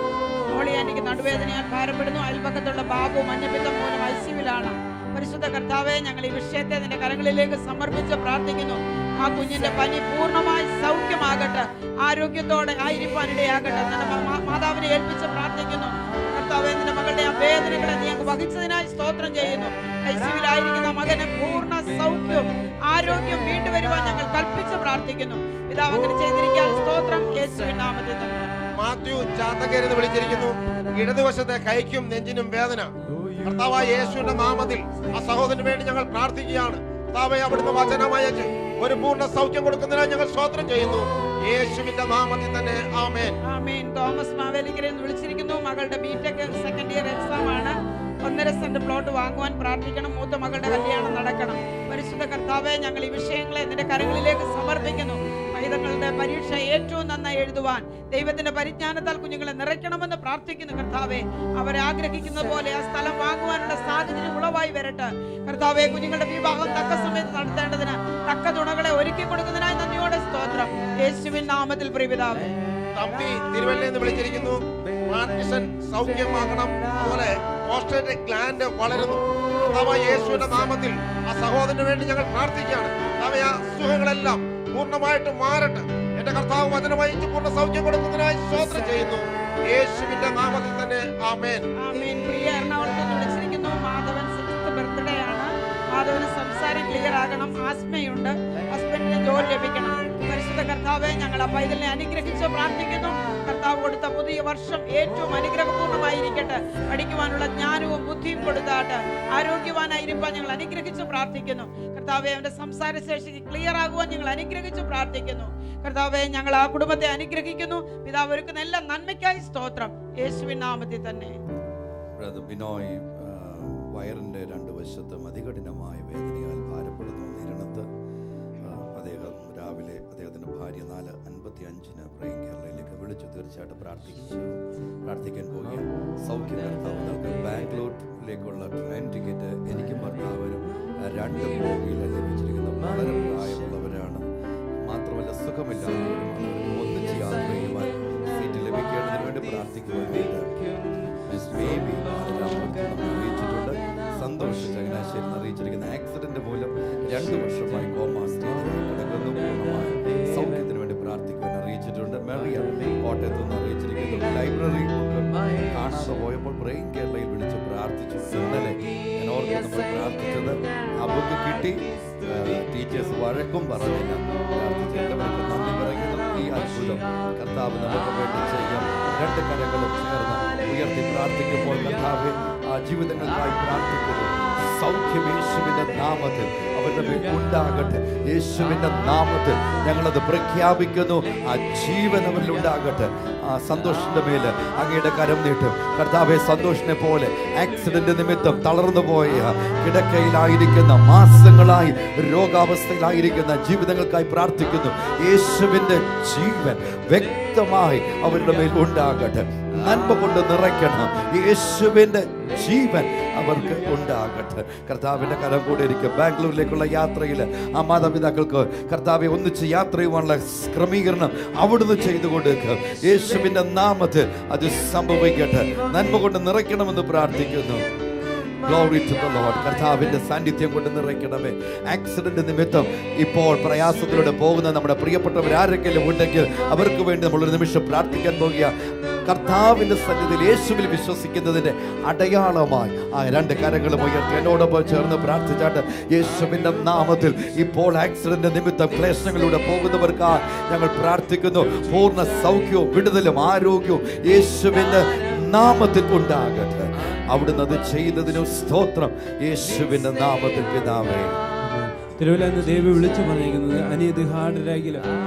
മോളി എനിക്ക് നടുവേദനയാൽ ഭാരപ്പെടുന്നു. അയൽപക്കത്തുള്ള ബാബു മഞ്ഞപ്പിത്തം മൂലം ഐസിയുവിലാണ്. പരിശുദ്ധ കർത്താവെ, ഞങ്ങൾ ഈ വിഷയത്തെ നിന്റെ കരങ്ങളിലേക്ക് സമർപ്പിച്ച് പ്രാർത്ഥിക്കുന്നു. ആ കുഞ്ഞിന്റെ പനി പൂർണ്ണമായി സൗഖ്യമാകട്ടെ, ആരോഗ്യത്തോടെ ആയിരിക്കാനിടയാകട്ടെ. നിന്റെ മാതാവിനെ ഏൽപ്പിച്ച് പ്രാർത്ഥിക്കുന്നു. കർത്താവെ, നിന്റെ മകളുടെ ആ വേദനകളെ നീ അങ്ങ് വഹിച്ചതിനായി സ്തോത്രം ചെയ്യുന്നു. ഐസിയുവിലായിരിക്കുന്ന മകന് പൂർണ്ണ സൗഖ്യവും ആരോഗ്യം വീണ്ടുവരുവാൻ ഞങ്ങൾ കൽപ്പിച്ച് പ്രാർത്ഥിക്കുന്നു. പിതാവ് അങ്ങനെ ചെയ്തിരിക്കാൻ സ്തോത്രം. യേശുവിൻ നാമത്തിൽ തന്നെ. മാത്യു ചാത്തക്കേരെന്ന് വിളിച്ചിരിക്കുന്നു. ഇടതുവശത്തെ കൈക്കും നെഞ്ചിനും വേദന. കർത്താവായ യേശുവിന്റെ നാമത്തിൽ ആ സഹോദരന് വേണ്ടി ഞങ്ങൾ പ്രാർത്ഥിക്കുകയാണ്. കർത്താവേ, അവിടുന്ന് വചനമയച്ച് ഒരു പൂർണ്ണ സൗഖ്യം കൊടുക്കുന്നതിനായി ഞങ്ങൾ സ്തോത്രം ചെയ്യുന്നു. യേശുവിന്റെ നാമത്തിൽ തന്നെ ആമേൻ. ആമേൻ. തോമസ് മാവേലിക്കരയിൽ വിളിച്ചിരിക്കുന്നു. മകളുടെ ബിടെക് സെക്കൻഡ് ഇയർ എക്സാം ആണ്. 1.5 സെന്റ് പ്ലോട്ട് വാങ്ങുവാൻ പ്രാർത്ഥിക്കണം. മൂത്ത മകളുടെ കല്യാണം നടക്കണം. പരിശുദ്ധ കർത്താവെ, ഞങ്ങൾ ഈ വിഷയങ്ങളെ നിന്റെ കരങ്ങളിലേക്ക് സമർപ്പിക്കുന്നു. പൈതങ്ങളുടെ പരീക്ഷ ഏറ്റവും നന്നായി എഴുതുവാൻ ദൈവത്തിന്റെ പരിജ്ഞാനത്താൽ കുഞ്ഞുങ്ങളെ നിറയ്ക്കണമെന്ന് പ്രാർത്ഥിക്കുന്നു. കർത്താവെ, അവരെ ആഗ്രഹിക്കുന്നത് പോലെ ആ സ്ഥലം വാങ്ങുവാനുള്ള സാഹചര്യം ഉളവായി വരട്ടെ. കർത്താവെ, കുഞ്ഞുങ്ങളുടെ വിവാഹം തക്ക സമയത്ത് നടത്തേണ്ടതിന് തക്ക തുണകളെ ഒരുക്കി കൊടുക്കുന്നതിനായി നന്ദിയോടെ സ്തോത്രം. യേശുവിൻ നാമത്തിൽ പ്രിയപിതാവേ. തമ്പി തിരുവല്ലയിൽ നിന്ന് വിളിച്ചിരിക്കുന്നു. പാർക്കിൻസൺ സൗഖ്യമാകണം, അതുപോലെ പ്രോസ്റ്റേറ്റ് ഗ്ലാൻഡ് വളരുന്നു. കർത്താവായ യേശുവിന്റെ നാമത്തിൽ ആ സഹോദരന് വേണ്ടി ഞങ്ങൾ പ്രാർത്ഥിക്കുകയാണ്. കർത്താവേ, ആ അസുഖങ്ങളെല്ലാം പൂർണ്ണമായിട്ട് മാറട്ടെ. എന്റെ കർത്താവ് വചനമയച്ച് പൂർണ്ണ സൗഖ്യം കൊടുക്കുന്നതിനായി സ്തോത്രം ചെയ്യുന്നു. യേശുവിന്റെ നാമത്തിൽ തന്നെ ആമേൻ. ആമേൻ. പ്രിയ എറണാകുളത്ത് നിന്ന് വിളിച്ചിരിക്കുന്നു. മാധവൻ 6th ബർത്ത്ഡേ ആണ്. മാധവന് സംസാരം ക്ലിയർ ആകണം. ആസ്മയുണ്ട്. ഹസ്ബൻഡിന് ജോലി ലഭിക്കണം. പരിശുദ്ധ കർത്താവെ, ഞങ്ങൾ ആ പൈതലിനെ അനുഗ്രഹിച്ച് പ്രാർത്ഥിക്കുന്നു. കർത്താവ് കൊടുത്ത പുതിയ വർഷം ഏറ്റവും അനുഗ്രഹപൂർണ്ണമായിരിക്കട്ടെ. പഠിക്കുവാനുള്ള ജ്ഞാനവും ബുദ്ധിയും കൊടുത്താട്ട് ആരോഗ്യവാനായിരിക്കാൻ ഞങ്ങൾ അനുഗ്രഹിച്ച് പ്രാർത്ഥിക്കുന്നു. കർത്താവെ, അവന്റെ സംസാരശേഷി ക്ലിയർ ആകുവാൻ ഞങ്ങൾ അനുഗ്രഹിച്ച് പ്രാർത്ഥിക്കുന്നു. കർത്താവെ, ഞങ്ങൾ ആ കുടുംബത്തെ അനുഗ്രഹിക്കുന്നു. പിതാവ് ഒരുക്കുന്ന എല്ലാ നന്മയ്ക്കായി സ്തോത്രം. യേശുവിൻ നാമത്തിൽ തന്നെ. ബിനോയ് വയറിൻ്റെ 2 വശത്തും അതികഠിനമായ വേദനയാൽ ഭാരപ്പെടുന്നു. നിരണത്ത് അദ്ദേഹം രാവിലെ അദ്ദേഹത്തിൻ്റെ ഭാര്യ 4:55 പ്രേം കേരളയിലേക്ക് വിളിച്ചു. തീർച്ചയായിട്ടും പ്രാർത്ഥിക്കാൻ പോയി. സൗഖ്യം കർത്താവ് നൽകും. ബാംഗ്ലൂരിലേക്കുള്ള ട്രെയിൻ ടിക്കറ്റ് എനിക്കും ഭർത്താവിനും 2 ബോഗിയിൽ ലഭിച്ചിരിക്കുന്നു. വളരെ പ്രായമുള്ളവരാണ്, മാത്രമല്ല സുഖമില്ലാത്തവരുമാണ്. ഒന്നിച്ച് യാത്ര ചെയ്യുവാൻ സീറ്റ് ലഭിക്കേണ്ടതിന് വേണ്ടി പ്രാർത്ഥിക്കുവാൻ അറിയിച്ചിട്ടുണ്ട്. സന്തോഷ് ചങ്ങനാശ്ശേരി അറിയിച്ചിരിക്കുന്ന ആക്സിഡന്റ് മൂലം 2 വർഷമായി കോമാ സ്റ്റേജിൽ കിടക്കുന്നു. പൂർണ്ണമായ സൗഖ്യത്തിന് വേണ്ടി പ്രാർത്ഥിക്കുവാൻ അറിയിച്ചിട്ടുണ്ട്. മെറിയ കോട്ടയത്ത് നിന്ന് അറിയിച്ചിരിക്കുന്നു. ലൈബ്രറി കാണാതെ പോയപ്പോൾ ബ്രെയിൻ കേരളയിൽ വിളിച്ച് പ്രാർത്ഥിച്ചു. ഇന്നലെ ഞാൻ ഓർക്കുന്നു പ്രാർത്ഥിച്ചത് ആ ബുക്ക് കിട്ടി. ടീച്ചേഴ്സ് വഴക്കും പറഞ്ഞില്ല. പ്രാർത്ഥിച്ചെല്ലാവർക്കും നന്ദി പറയുന്നു. ഈ അത്ഭുതം കർത്താവ് നമുക്ക് വേണ്ടി ചെയ്യാം. 2 കരങ്ങളും ചേർന്ന് ഉയർത്തി പ്രാർത്ഥിക്കുമ്പോൾ കർത്താവ് ആ ജീവിതങ്ങൾക്കായി പ്രാർത്ഥിക്കുന്നു. സൗഖ്യം യേശുവിന്റെ നാമത്തിൽ അവരുടെ മേൽ ഉണ്ടാകട്ടെ. യേശുവിന്റെ നാമത്തിൽ ഞങ്ങളത് പ്രഖ്യാപിക്കുന്നു. ആ ജീവൻ അവരിൽ ഉണ്ടാകട്ടെ. ആ സന്തോഷിന്റെ മേല് അങ്ങയുടെ കരം നീട്ടും കർത്താവെ. സന്തോഷിനെ പോലെ ആക്സിഡന്റ് നിമിത്തം തളർന്നു പോയ കിടക്കയിലായിരിക്കുന്ന, മാസങ്ങളായി രോഗാവസ്ഥയിലായിരിക്കുന്ന ജീവിതങ്ങൾക്കായി പ്രാർത്ഥിക്കുന്നു. യേശുവിന്റെ ജീവൻ വ്യക്തമായി അവരുടെ മേൽ ഉണ്ടാകട്ടെ. നന്മ കൊണ്ട് നിറയ്ക്കണം. യേശുവിന്റെ ജീവൻ അവർക്ക് ഉണ്ടാകട്ടെ. കർത്താവിന്റെ കരം കൂടെ ഇരിക്കും. ബാംഗ്ലൂരിലേക്കുള്ള യാത്രയിൽ ആ മാതാപിതാക്കൾക്ക് കർത്താവെ ഒന്നിച്ച് യാത്ര ചെയ്യുവാനുള്ള ക്രമീകരണം അവിടുന്ന് ചെയ്തു കൊടുക്കുക. യേശുവിന്റെ നാമത്തിൽ അത് സംഭവിക്കട്ടെ. നന്മ കൊണ്ട് നിറയ്ക്കണമെന്ന് പ്രാർത്ഥിക്കുന്നു. Glory to the Lord. കർത്താവിന്റെ സാന്നിധ്യം കൊണ്ട് നിറയ്ക്കണമേ. ആക്സിഡന്റ് നിമിത്തം ഇപ്പോൾ പ്രയാസത്തിലൂടെ പോകുന്ന നമ്മുടെ പ്രിയപ്പെട്ടവർ ആരെങ്കിലും ഉണ്ടെങ്കിൽ അവർക്ക് വേണ്ടി നമ്മളൊരു നിമിഷം പ്രാർത്ഥിക്കാൻ പോകുക. കർത്താവിന്റെ സന്നിധിയിൽ യേശുവിൽ വിശ്വസിക്കുന്നതിന്റെ അടയാളമായി ആ രണ്ട് കരങ്ങളും ഉയർത്തി എന്നോടൊപ്പം ചേർന്ന് പ്രാർത്ഥിച്ചാട്ട് യേശുവിന്റെ നാമത്തിൽ ഇപ്പോൾ ആക്സിഡന്റ് നിമിത്തം ക്ലേശങ്ങളിലൂടെ പോകുന്നവർക്ക് ഞങ്ങൾ പ്രാർത്ഥിക്കുന്നു. പൂർണ്ണ സൗഖ്യവും വിടുതലും ആരോഗ്യവും യേശുവിന്റെ നാമത്തിൽ ഉണ്ടാകട്ടെ. അവിടുന്ന് അത് ചെയ്യുന്നതിനും സ്തോത്രം. യേശുവിന്റെ നാമത്തിൽ പിതാവേ. തിരുവല്ല എന്ന് ദേവി വിളിച്ചു പറഞ്ഞിരിക്കുന്നത് അനിയത് ഹാർഡിലാകില്ല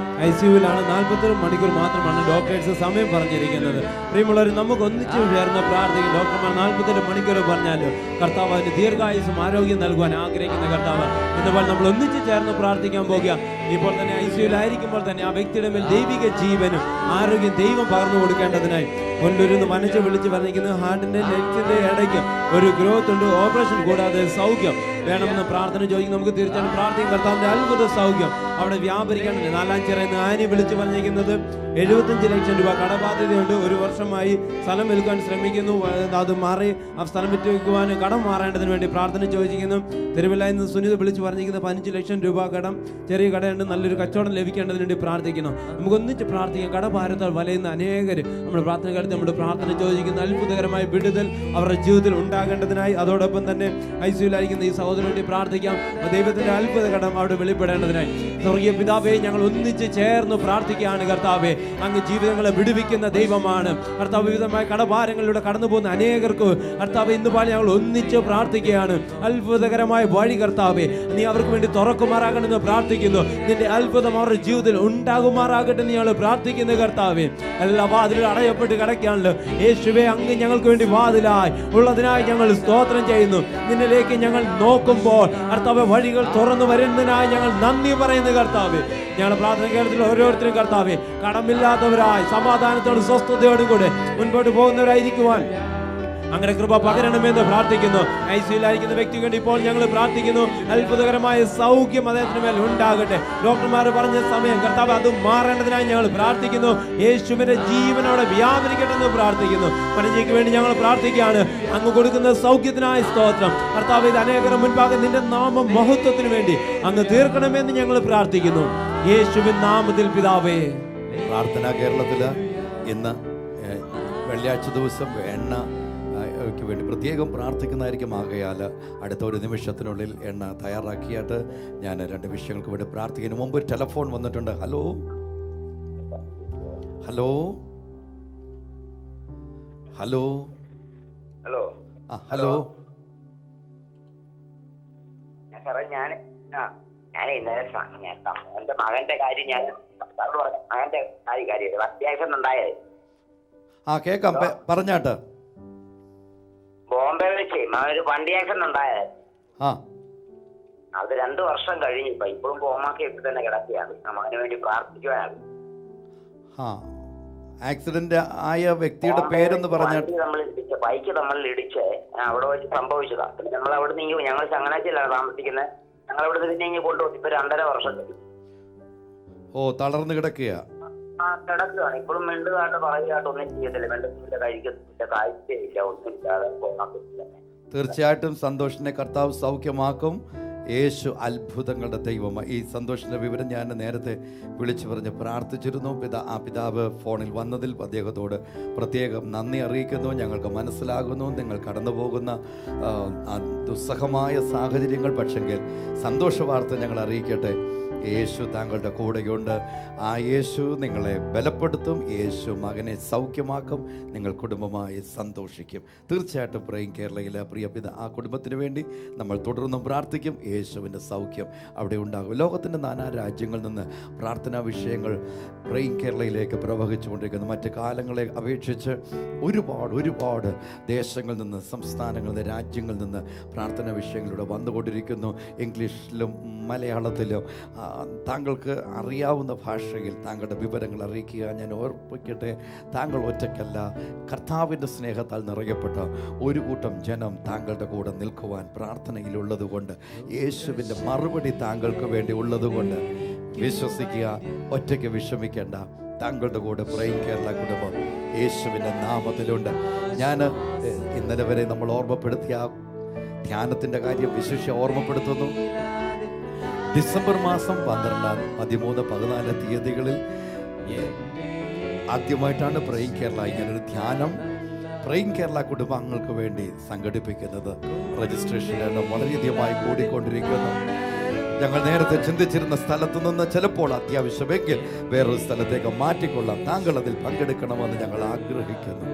ICUവിലാണ്. 42 മണിക്കൂർ മാത്രമാണ് ഡോക്ടേഴ്സ് സമയം പറഞ്ഞിരിക്കുന്നത്. പ്രിയമുള്ളവർ, നമുക്ക് ഒന്നിച്ച് ചേർന്ന് പ്രാർത്ഥിക്കും. ഡോക്ടർമാർ 42 മണിക്കൂർ പറഞ്ഞാലും കർത്താവ് അതിന് ദീർഘായുസും ആരോഗ്യം നൽകുവാൻ ആഗ്രഹിക്കുന്ന കർത്താവ്. എന്നപോലെ നമ്മൾ ഒന്നിച്ച് ചേർന്ന് പ്രാർത്ഥിക്കാൻ പോകുക. ഇപ്പോൾ തന്നെ ICUവിലായിരിക്കുമ്പോൾ തന്നെ ആ വ്യക്തിയുടെ മേൽ ദൈവിക ജീവനും ആരോഗ്യം ദൈവം പകർന്നു കൊടുക്കേണ്ടതിനായി കൊണ്ടൊരുന്ന് മനസ്സ് വിളിച്ച് പറഞ്ഞിരിക്കുന്നത് ഹാർട്ടിന്റെ ലെഗ്സിന്റെ ഇടയ്ക്ക് ഒരു ഗ്രോത്ത് ഉണ്ട്, ഓപ്പറേഷൻ കൂടാതെ സൗഖ്യം വേണമെന്ന് പ്രാർത്ഥന ചോദിക്കും. നമുക്ക് തീർച്ചയായും പ്രാർത്ഥിക്കും. കർത്താവിന്റെ അത്ഭുത സൗഖ്യം അവിടെ വ്യാപരിക്കേണ്ടത്. 4 ചിറയെന്ന് ആനി വിളിച്ച് പറഞ്ഞിരിക്കുന്നത് 75 ലക്ഷം രൂപ കടബാധ്യതയുണ്ട്. 1 വർഷമായി സ്ഥലം വിൽക്കാൻ ശ്രമിക്കുന്നു. അത് മാറി ആ സ്ഥലം വിറ്റ് വയ്ക്കുവാൻ കടം മാറേണ്ടതിന് വേണ്ടി പ്രാർത്ഥന ചോദിച്ചിരിക്കുന്നു. തിരുവല്ലയിൽ നിന്ന് സുനിത വിളിച്ച് പറഞ്ഞിരിക്കുന്നത് 15 ലക്ഷം രൂപ കടം, ചെറിയ കടയുണ്ട്, നല്ലൊരു കച്ചവടം ലഭിക്കേണ്ടതിന് വേണ്ടി പ്രാർത്ഥിക്കണം. നമുക്ക് ഒന്നിച്ച് പ്രാർത്ഥിക്കാം. കടഭാരത്താൽ വലയുന്ന അനേകർ നമ്മുടെ പ്രാർത്ഥന കാലത്ത് നമ്മുടെ പ്രാർത്ഥന ചോദിക്കുന്ന അത്ഭുതകരമായ വിടുതൽ അവരുടെ ജീവിതത്തിൽ ഉണ്ടാകേണ്ടതിനായി. അതോടൊപ്പം തന്നെ ICUവിലായിരിക്കുന്ന ഈ സഹോദരന് വേണ്ടി പ്രാർത്ഥിക്കാം. ദൈവത്തിന്റെ അത്ഭുത കടം അവിടെ വെളിപ്പെടേണ്ടതിനായി. സ്വർഗീയ പിതാവേ, ഞങ്ങൾ ഒന്നിച്ച് ചേർന്ന് പ്രാർത്ഥിക്കുകയാണ്. കർത്താവേ, അങ്ങ് ജീവിതങ്ങളെ വിടുവിക്കുന്ന ദൈവമാണ്. കർത്താവ് വിവിധമായ കടഭാരങ്ങളിലൂടെ കടന്നു പോകുന്ന അനേകർക്ക് കർത്താവ് ഇന്ന് പാടി ഞങ്ങൾ ഒന്നിച്ച് പ്രാർത്ഥിക്കുകയാണ്. അത്ഭുതകരമായ വഴി കർത്താവേ നീ അവർക്ക് വേണ്ടി തുറക്കുമാറാകണമെന്ന് പ്രാർത്ഥിക്കുന്നു. നിന്റെ അത്ഭുതം അവരുടെ ജീവിതത്തിൽ ഉണ്ടാകുമാറാകട്ടെ എന്ന് ഞങ്ങൾ പ്രാർത്ഥിക്കുന്നു. കർത്താവേ, എല്ലാ വാതിലും അടയപ്പെട്ട് കിടക്കുകയാണല്ലോ. യേശുവേ, അങ്ങ് ഞങ്ങൾക്ക് വേണ്ടി വാതിലായി ഉള്ളതിനായി ഞങ്ങൾ സ്തോത്രം ചെയ്യുന്നു. നിന്നിലേക്ക് ഞങ്ങൾ നോക്കുമ്പോൾ കർത്താവേ വഴികൾ തുറന്നു വരുന്നതിനായി ഞങ്ങൾ നന്ദി പറയുന്നു. കർത്താവേ, ഞങ്ങളുടെ പ്രാർത്ഥന കേരളത്തിൽ ഓരോരുത്തരും കർത്താവേ കടമില്ലാത്തവരായി സമാധാനത്തോടും സ്വസ്ഥതയോടും കൂടെ മുൻപോട്ട് പോകുന്നവരായിരിക്കുവാൻ അങ്ങനെ കൃപ പകരണമെന്ന് പ്രാർത്ഥിക്കുന്നു. ICUവിലായിരിക്കുന്ന വ്യക്തിക്ക് വേണ്ടി ഇപ്പോൾ ഞങ്ങൾ പ്രാർത്ഥിക്കുന്നു. അത്ഭുതകരമായ സൗഖ്യം അദ്ദേഹത്തിന് മേൽ ഉണ്ടാകട്ടെ. ഡോക്ടർമാർ പറഞ്ഞ സമയം കർത്താവ് അത് മാറേണ്ടതിനായി ഞങ്ങൾ പ്രാർത്ഥിക്കുന്നു. യേശുവിന്റെ ജീവനോടെ വ്യാപരിക്കട്ടെ എന്ന് പ്രാർത്ഥിക്കുന്നു. പനജിക്ക് വേണ്ടി ഞങ്ങൾ പ്രാർത്ഥിക്കുകയാണ്. അങ്ങ് കൊടുക്കുന്ന സൗഖ്യത്തിനായി സ്തോത്രം. കർത്താവ്, ഇത് അനേകരുടെ മുൻപാകെ നിന്റെ നാമം മഹത്വത്തിന് വേണ്ടി അങ്ങ് തീർക്കണമെന്ന് ഞങ്ങൾ പ്രാർത്ഥിക്കുന്നു. യേശുവിൻ നാമത്തിൽ പിതാവേ. പ്രാർത്ഥന കേരളത്തില് ഇന്ന് വെള്ളിയാഴ്ച ദിവസം എണ്ണ വേണ്ടി പ്രത്യേകം പ്രാർത്ഥിക്കുന്നതായിരിക്കും. ആകയാൽ അടുത്ത ഒരു നിമിഷത്തിനുള്ളിൽ എണ്ണ തയ്യാറാക്കിയിട്ട് ഞാൻ 2 വിഷയങ്ങൾക്ക് വേണ്ടി പ്രാർത്ഥിക്കുന്നതിന് മുമ്പ് ഒരു ടെലഫോൺ വന്നിട്ടുണ്ട്. Hello hello hello hello hello ഞാൻ ഇന്നലെ എന്റെ മകന്റെ കാര്യം ഞാൻ മകന്റെ കാര്യം അത്യാവശ്യം ഉണ്ടായത്. കേക്കാം, പറഞ്ഞാട്ട്. ബോംബെ വെച്ച് ഒരു വണ്ടി ആക്സിഡന്റ് ഉണ്ടായത്. അത് 2 വർഷം കഴിഞ്ഞു. ഇപ്പോഴും കോമാക്കി ഇട്ട് തന്നെ കിടക്കുകയാണ്. മകന് വേണ്ടി പ്രാർത്ഥിക്കുവാനാണ്. ആക്സിഡന്റ് ആയ വ്യക്തിയുടെ പേരെന്ന് പറഞ്ഞാൽ ബൈക്ക് നമ്മൾ ഇടിച്ച് അവിടെ വെച്ച് സംഭവിച്ചതാ. പിന്നെ നമ്മൾ അവിടെ നിന്ന് ഞങ്ങൾ ചങ്ങനാശ്ശേരിയിലാണ് താമസിക്കുന്നത്. ഞങ്ങൾ അവിടെ നിന്ന് പിന്നെ കൊണ്ടുപോയി ഇപ്പൊ 2.5 വർഷം. തളർന്നു കിടക്കുക. കിടക്കുകയാണ്. ഇപ്പോഴും മെണ്ടുകാട്ട് പറയുകയായിട്ട് ഒന്നും ചെയ്യത്തില്ല. മെണ്ടുന്നില്ല, കഴിക്കത്തില്ല, കാഴ്ചയില്ല, ഒന്നുമില്ലാതെ പോകാൻ പറ്റില്ല. തീർച്ചയായിട്ടും സന്തോഷിനെ കർത്താവ് സൗഖ്യമാക്കും. യേശു അത്ഭുതങ്ങളുടെ ദൈവമാണ്. ഈ സന്തോഷിൻ്റെ വിവരം ഞാൻ നേരത്തെ വിളിച്ചു പറഞ്ഞ് പ്രാർത്ഥിച്ചിരുന്നു. ആ പിതാവ് ഫോണിൽ വന്നതിൽ അദ്ദേഹത്തോട് പ്രത്യേകം നന്ദി അറിയിക്കുന്നു. ഞങ്ങൾക്ക് മനസ്സിലാകുന്നു നിങ്ങൾ കടന്നു പോകുന്ന ദുസ്സഹമായ സാഹചര്യങ്ങൾ. പക്ഷെങ്കിൽ സന്തോഷ വാർത്ത ഞങ്ങൾ അറിയിക്കട്ടെ, യേശു താങ്കളുടെ കൂടെയുണ്ട്. ആ യേശു നിങ്ങളെ ബലപ്പെടുത്തും. യേശു മകനെ സൗഖ്യമാക്കും. നിങ്ങൾ കുടുംബമായി സന്തോഷിക്കും. തീർച്ചയായിട്ടും പ്രേം കേരളയിലെ പ്രിയപിത ആ കുടുംബത്തിന് വേണ്ടി നമ്മൾ തുടർന്നും പ്രാർത്ഥിക്കും. യേശുവിൻ്റെ സൗഖ്യം അവിടെ ഉണ്ടാകും. ലോകത്തിൻ്റെ നാനാ രാജ്യങ്ങളിൽ നിന്ന് പ്രാർത്ഥനാ വിഷയങ്ങൾ പ്രേം കേരളയിലേക്ക് പ്രവഹിച്ചുകൊണ്ടിരിക്കുന്നു. മറ്റ് കാലങ്ങളെ അപേക്ഷിച്ച് ഒരുപാട് ദേശങ്ങളിൽ നിന്ന്, സംസ്ഥാനങ്ങളിൽ നിന്ന്, രാജ്യങ്ങളിൽ നിന്ന് പ്രാർത്ഥനാ വിഷയങ്ങളിലൂടെ വന്നുകൊണ്ടിരിക്കുന്നു. ഇംഗ്ലീഷിലും മലയാളത്തിലും താങ്കൾക്ക് അറിയാവുന്ന ഭാഷയിൽ താങ്കളുടെ വിവരങ്ങൾ അറിയിക്കുക. ഞാൻ ഓർപ്പിക്കട്ടെ, താങ്കൾ ഒറ്റയ്ക്കല്ല. കർത്താവിൻ്റെ സ്നേഹത്താൽ നിറയപ്പെട്ട ഒരു കൂട്ടം ജനം താങ്കളുടെ കൂടെ നിൽക്കുവാൻ പ്രാർത്ഥനയിലുള്ളതുകൊണ്ട്, യേശുവിൻ്റെ മറുപടി താങ്കൾക്ക് വേണ്ടി ഉള്ളതുകൊണ്ട് വിശ്വസിക്കുക. ഒറ്റയ്ക്ക് വിഷമിക്കേണ്ട. താങ്കളുടെ കൂടെ പ്രേം കേരള കുടുംബം യേശുവിൻ്റെ നാമത്തിലുണ്ട്. ഞാൻ ഇന്നലെ വരെ നമ്മൾ ഓർമ്മപ്പെടുത്തിയ ധ്യാനത്തിൻ്റെ കാര്യം വിശേഷം ഓർമ്മപ്പെടുത്തുന്നു. ഡിസംബർ മാസം 12, 13, 14 തീയതികളിൽ ആദ്യമായിട്ടാണ് പ്രേയിങ് കേരള ഇങ്ങനൊരു ധ്യാനം പ്രേയിങ് കേരള കുടുംബാംഗങ്ങൾക്ക് വേണ്ടി സംഘടിപ്പിക്കുന്നത്. രജിസ്ട്രേഷൻ എണ്ണം വളരെയധികമായി കൂടിക്കൊണ്ടിരിക്കുന്നു. ഞങ്ങൾ നേരത്തെ ചിന്തിച്ചിരുന്ന സ്ഥലത്ത് നിന്ന് ചിലപ്പോൾ അത്യാവശ്യമെങ്കിൽ വേറൊരു സ്ഥലത്തേക്ക് മാറ്റിക്കൊള്ളാം. താങ്കൾ അതിൽ പങ്കെടുക്കണമെന്ന് ഞങ്ങൾ ആഗ്രഹിക്കുന്നു.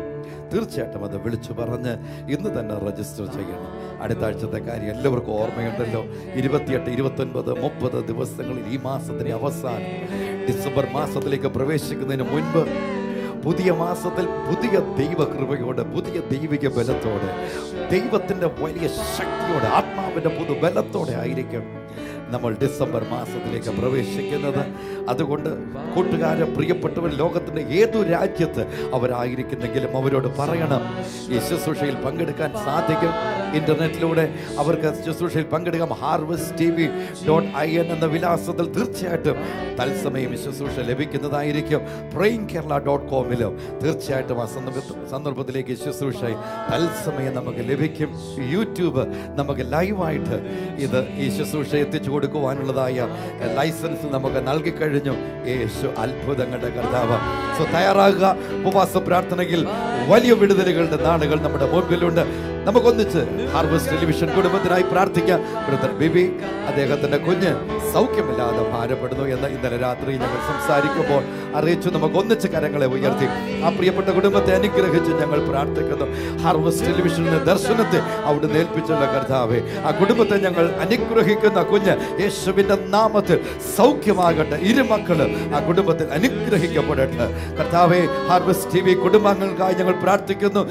തീർച്ചയായിട്ടും അത് വിളിച്ചു പറഞ്ഞ് ഇന്ന് തന്നെ രജിസ്റ്റർ ചെയ്യണം. അടുത്ത ആഴ്ചത്തെ കാര്യം എല്ലാവർക്കും ഓർമ്മയുണ്ടല്ലോ. 28, 29, 30 ദിവസങ്ങളിൽ ഈ മാസത്തിന് അവസാനം ഡിസംബർ മാസത്തിലേക്ക് പ്രവേശിക്കുന്നതിന് മുൻപ് പുതിയ മാസത്തിൽ പുതിയ ദൈവകൃപയോടെ, പുതിയ ദൈവിക ബലത്തോടെ, ദൈവത്തിൻ്റെ വലിയ ശക്തിയോടെ, ആത്മാവിൻ്റെ പുതുബലത്തോടെ ആയിരിക്കും നമ്മൾ ഡിസംബർ മാസത്തിലേക്ക് പ്രവേശിക്കുന്നത്. അതുകൊണ്ട് കൂട്ടുകാരെ, പ്രിയപ്പെട്ടവർ, ലോകത്തിൻ്റെ ഏതു രാജ്യത്ത് അവരായിരിക്കുന്നെങ്കിലും അവരോട് പറയണം, ഈ ശുശ്രൂഷയിൽ പങ്കെടുക്കാൻ സാധിക്കും. ഇന്റർനെറ്റിലൂടെ അവർക്ക് ശുശ്രൂഷയിൽ പങ്കെടുക്കാം. harvesttv.in എന്ന വിലാസത്തിൽ തീർച്ചയായിട്ടും തത്സമയം ശുശ്രൂഷ ലഭിക്കുന്നതായിരിക്കും. prayingkerala.com-ലും തീർച്ചയായിട്ടും ആ സന്ദർഭത്തിലേക്ക് ശുശ്രൂഷ തത്സമയം നമുക്ക് ലഭിക്കും. യൂട്യൂബ് നമുക്ക് ലൈവായിട്ട് ഈ ശുശ്രൂഷ എത്തിച്ചു കൊടുക്കുവാനുള്ളതായ ലൈസൻസ് നമുക്ക് നൽകിക്കഴിഞ്ഞു. യേശു അത്ഭുതങ്ങളുടെ കർത്താവ്. സോ തയ്യാറാകുക. ഉപവാസ പ്രാർത്ഥനയിൽ വലിയ വിടുതലുകളുടെ നാളുകൾ നമ്മുടെ മുൻപിലുണ്ട്. നമുക്കൊന്നിച്ച് ഹാർവസ്റ്റ് ടെലിവിഷൻ കുടുംബത്തിനായി പ്രാർത്ഥിക്കാം. ബ്രദർ ബിബി, അദ്ദേഹത്തിന്റെ കുഞ്ഞ് സൗഖ്യമില്ലാതെ ഭാരപ്പെടുന്നു എന്ന് ഇന്നലെ രാത്രി ഞങ്ങൾ സംസാരിക്കുമ്പോൾ അറിയിച്ചു. നമുക്കൊന്നിച്ച് കരങ്ങളെ ഉയർത്തി ആ പ്രിയപ്പെട്ട കുടുംബത്തെ അനുഗ്രഹിച്ച് ഞങ്ങൾ പ്രാർത്ഥിക്കുന്നു. ഹാർവസ്റ്റ് ടെലിവിഷനിലെ ദർശനത്തെ അവിടുന്ന് ഏൽപ്പിച്ചുള്ള കർത്താവേ, ആ കുടുംബത്തെ ഞങ്ങൾ അനുഗ്രഹിക്കുന്ന കുഞ്ഞ് യേശുവിന്റെ നാമത്തിൽ സൗഖ്യമാകട്ടെ. ഇരുമക്കള് ആ കുടുംബത്തിൽ അനുഗ്രഹിക്കപ്പെടട്ടെ. കർത്താവേ, ഹാർവസ്റ്റ് ടിവി കുടുംബാംഗങ്ങൾക്കായി ഞങ്ങൾ പ്രാർത്ഥിക്കുന്നു.